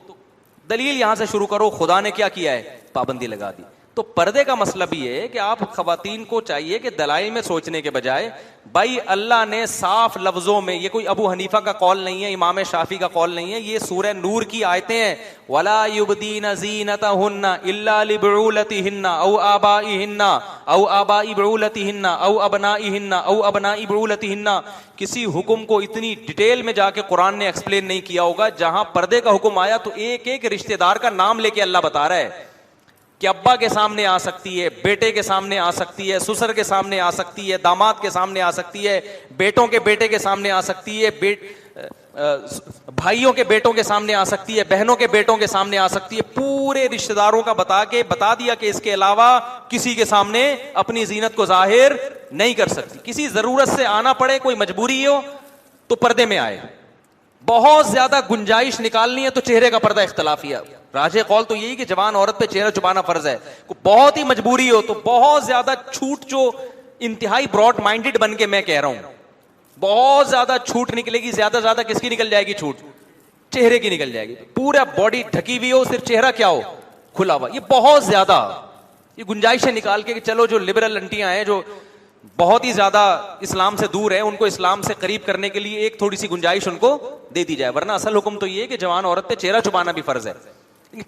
دلیل یہاں سے شروع کرو, خدا نے کیا کیا ہے, پابندی لگا دی. تو پردے کا مسئلہ بھی ہے کہ آپ خواتین کو چاہیے کہ دلائل میں سوچنے کے بجائے, بھائی اللہ نے صاف لفظوں میں, یہ کوئی ابو حنیفہ کا قول نہیں ہے, امام شافعی کا قول نہیں ہے, یہ سورہ نور کی آیتیں ہیں. وَلَا يُبْدِينَ زِينَتَهُنَّ إِلَّا لِبُعُولَتِهِنَّ أَوْ آبَائِهِنَّ او آبائی بعولتہن او ابنائہن او ابنائی بعولتہن. کسی حکم کو اتنی ڈیٹیل میں جا کے قرآن نے ایکسپلین نہیں کیا ہوگا. جہاں پردے کا حکم آیا تو ایک ایک رشتہ دار کا نام لے کے اللہ بتا رہا ہے کہ ابا کے سامنے آ سکتی ہے, بیٹے کے سامنے آ سکتی ہے, سسر کے سامنے آ سکتی ہے, داماد کے سامنے آ سکتی ہے, بیٹوں کے بیٹے کے سامنے آ سکتی ہے, بھائیوں کے بیٹوں کے سامنے آ سکتی ہے, بہنوں کے بیٹوں کے سامنے آ سکتی ہے. پورے رشتہ داروں کا بتا دیا کہ اس کے علاوہ کسی کے سامنے اپنی زینت کو ظاہر نہیں کر سکتی. کسی ضرورت سے آنا پڑے, کوئی مجبوری ہو تو پردے میں آئے. بہت زیادہ گنجائش نکالنی ہے تو چہرے کا پردہ اختلافی ہے. راجح قول تو یہی کہ جوان عورت پہ چہرہ چھپانا فرض ہے. بہت ہی مجبوری ہو تو بہت زیادہ چھوٹ, جو انتہائی براڈ مائنڈڈ بن کے میں کہہ رہا ہوں, بہت زیادہ چھوٹ نکلے گی. زیادہ سے زیادہ کس کی نکل جائے گی چھوٹ؟ چہرے کی نکل جائے گی. پورا باڈی ڈھکی ہوئی ہو, صرف چہرہ کیا ہو؟ کھلا ہوا. یہ بہت زیادہ یہ گنجائشیں نکال کے کہ چلو جو لبرل انٹیاں ہیں جو بہت ہی زیادہ اسلام سے دور ہیں, ان کو اسلام سے قریب کرنے کے لیے ایک تھوڑی سی گنجائش ان کو دے دی جائے. ورنہ اصل حکم تو یہ ہے کہ جوان عورت پہ چہرہ چھپانا بھی فرض ہے.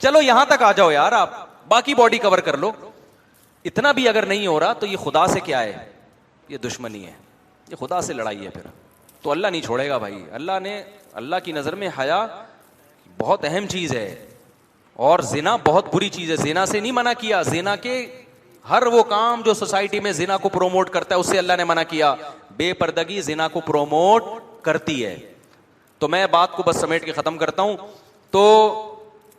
چلو یہاں تک آ جاؤ یار, آپ باقی باڈی کور کر لو. اتنا بھی اگر نہیں ہو رہا تو یہ خدا سے کیا ہے؟ یہ دشمنی ہے, یہ خدا سے لڑائی ہے. پھر تو اللہ نہیں چھوڑے گا بھائی. اللہ کی نظر میں حیا بہت اہم چیز ہے, اور زنا بہت بری چیز ہے. زنا سے نہیں منع کیا, زنا کے ہر وہ کام جو سوسائٹی میں زنا کو پروموٹ کرتا ہے اس سے اللہ نے منع کیا. بے پردگی زنا کو پروموٹ کرتی ہے. تو میں بات کو بس سمیٹ کے ختم کرتا ہوں. تو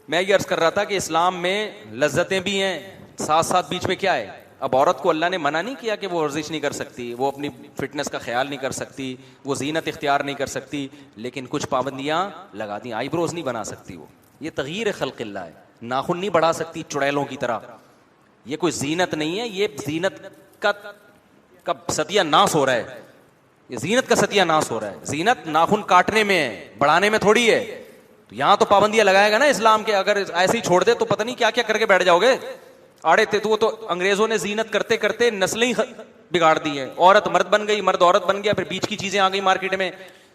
میں یہ عرض کر رہا تھا کہ اسلام میں لذتیں بھی ہیں, ساتھ ساتھ بیچ میں کیا ہے. اب عورت کو اللہ نے منع نہیں کیا کہ وہ ورزش نہیں کر سکتی, وہ اپنی فٹنس کا خیال نہیں کر سکتی, وہ زینت اختیار نہیں کر سکتی, لیکن کچھ پابندیاں لگا دی. آئی بروز نہیں بنا سکتی, وہ یہ تغییر خلق اللہ ہے. ناخن نہیں بڑھا سکتی چڑیلوں کی طرح, یہ کوئی زینت نہیں ہے. یہ زینت کا ستیہ ناس ہو رہا ہے, یہ زینت کا ستیہ ناس ہو رہا ہے. زینت ناخن کاٹنے میں ہے, بڑھانے میں تھوڑی ہے. یہاں تو پابندیاں لگائے گا نا اسلام کے. اگر ایسے ہی چھوڑ دے تو پتہ نہیں کیا کیا کر کے بیٹھ جاؤ گے. آڑے تھے تو وہ تو انگریزوں نے زینت کرتے کرتے نسلیں ہی بگاڑ دی ہیں. عورت مرد بن گئی, مرد عورت بن گیا, پھر بیچ کی چیزیں آ گئی مارکیٹ میں.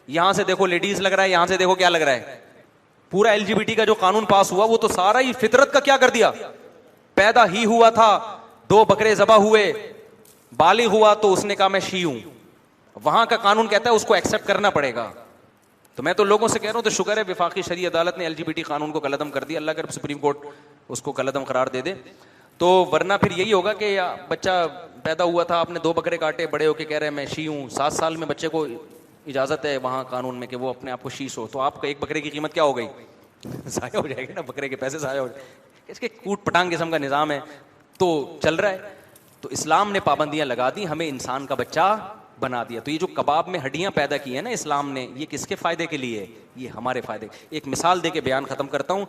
یہاں سے دیکھو لیڈیز لگ رہا ہے, یہاں سے دیکھو کیا لگ رہا ہے. پورا LGBT کا جو قانون پاس ہوا وہ تو سارا ہی فطرت کا کیا کر دیا. پیدا ہی ہوا تھا, 2 بکرے ذبح ہوئے, بالغ ہوا تو اس نے کہا میں شیعہ ہوں. وہاں کا قانون کہتا ہے اس کو ایکسپٹ کرنا پڑے گا. تو میں تو لوگوں سے کہہ رہا ہوں تو شکر ہے وفاقی شرعی عدالت نے LGBT قانون کو کالعدم کر دیا. اللہ کے رب سپریم کورٹ اس کو کالعدم قرار دے دے. تو ورنہ پھر یہی ہوگا کہ بچہ پیدا ہوا تھا, آپ نے 2 بکرے کاٹے, بڑے ہو کے کہہ رہے ہیں میں شیعہ ہوں. 7 سال میں بچے کو اجازت ہے وہاں قانون میں کہ وہ اپنے آپ کو شیعہ ہو. تو آپ کا 1 بکرے کی قیمت کیا ہو گئی؟ ضائع ہو جائے گی نا, بکرے کے پیسے ضائع ہو جائے. اس کے کوٹ پٹانگ قسم کا نظام ہے تو چل رہا ہے. تو اسلام نے پابندیاں لگا دی, ہمیں انسان کا بچہ بنا دیا. تو یہ جو کباب میں ہڈیاں پیدا کی ہیں نا اسلام نے, یہ کس کے فائدے کے لیے؟ یہ ہمارے فائدے. ایک مثال دے کے بیان ختم کرتا ہوں.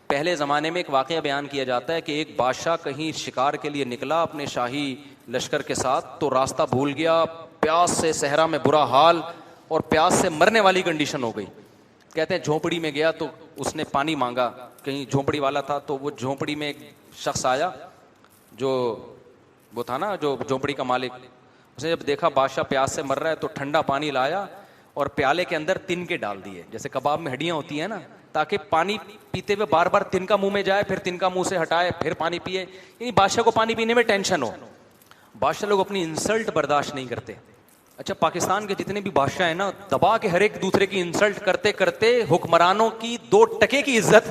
پہلے زمانے میں ایک واقعہ بیان کیا جاتا ہے کہ ایک بادشاہ کہیں شکار کے لیے نکلا اپنے شاہی لشکر کے ساتھ, تو راستہ بھول گیا, پیاس سے صحرا میں برا حال, اور پیاس سے مرنے والی کنڈیشن ہو گئی. کہتے ہیں جھونپڑی میں گیا تو اس نے پانی مانگا, کہیں جھونپڑی والا تھا, تو وہ جھونپڑی میں ایک شخص آیا جو وہ تھا نا جو جھونپڑی کا مالک. اس نے جب دیکھا بادشاہ پیاس سے مر رہا ہے تو ٹھنڈا پانی لایا اور پیالے کے اندر تنکے ڈال دیے, جیسے کباب میں ہڈیاں ہوتی ہیں نا, تاکہ پانی پیتے ہوئے بار بار تنکا منہ میں جائے, پھر تنکا منہ سے ہٹائے, پھر پانی پیے. یعنی بادشاہ کو پانی پینے میں ٹینشن ہو. بادشاہ لوگ اپنی انسلٹ برداشت نہیں کرتے. اچھا پاکستان کے جتنے بھی بادشاہ ہیں نا, دبا کے ہر ایک دوسرے کی انسلٹ کرتے کرتے حکمرانوں کی 2 ٹکے کی عزت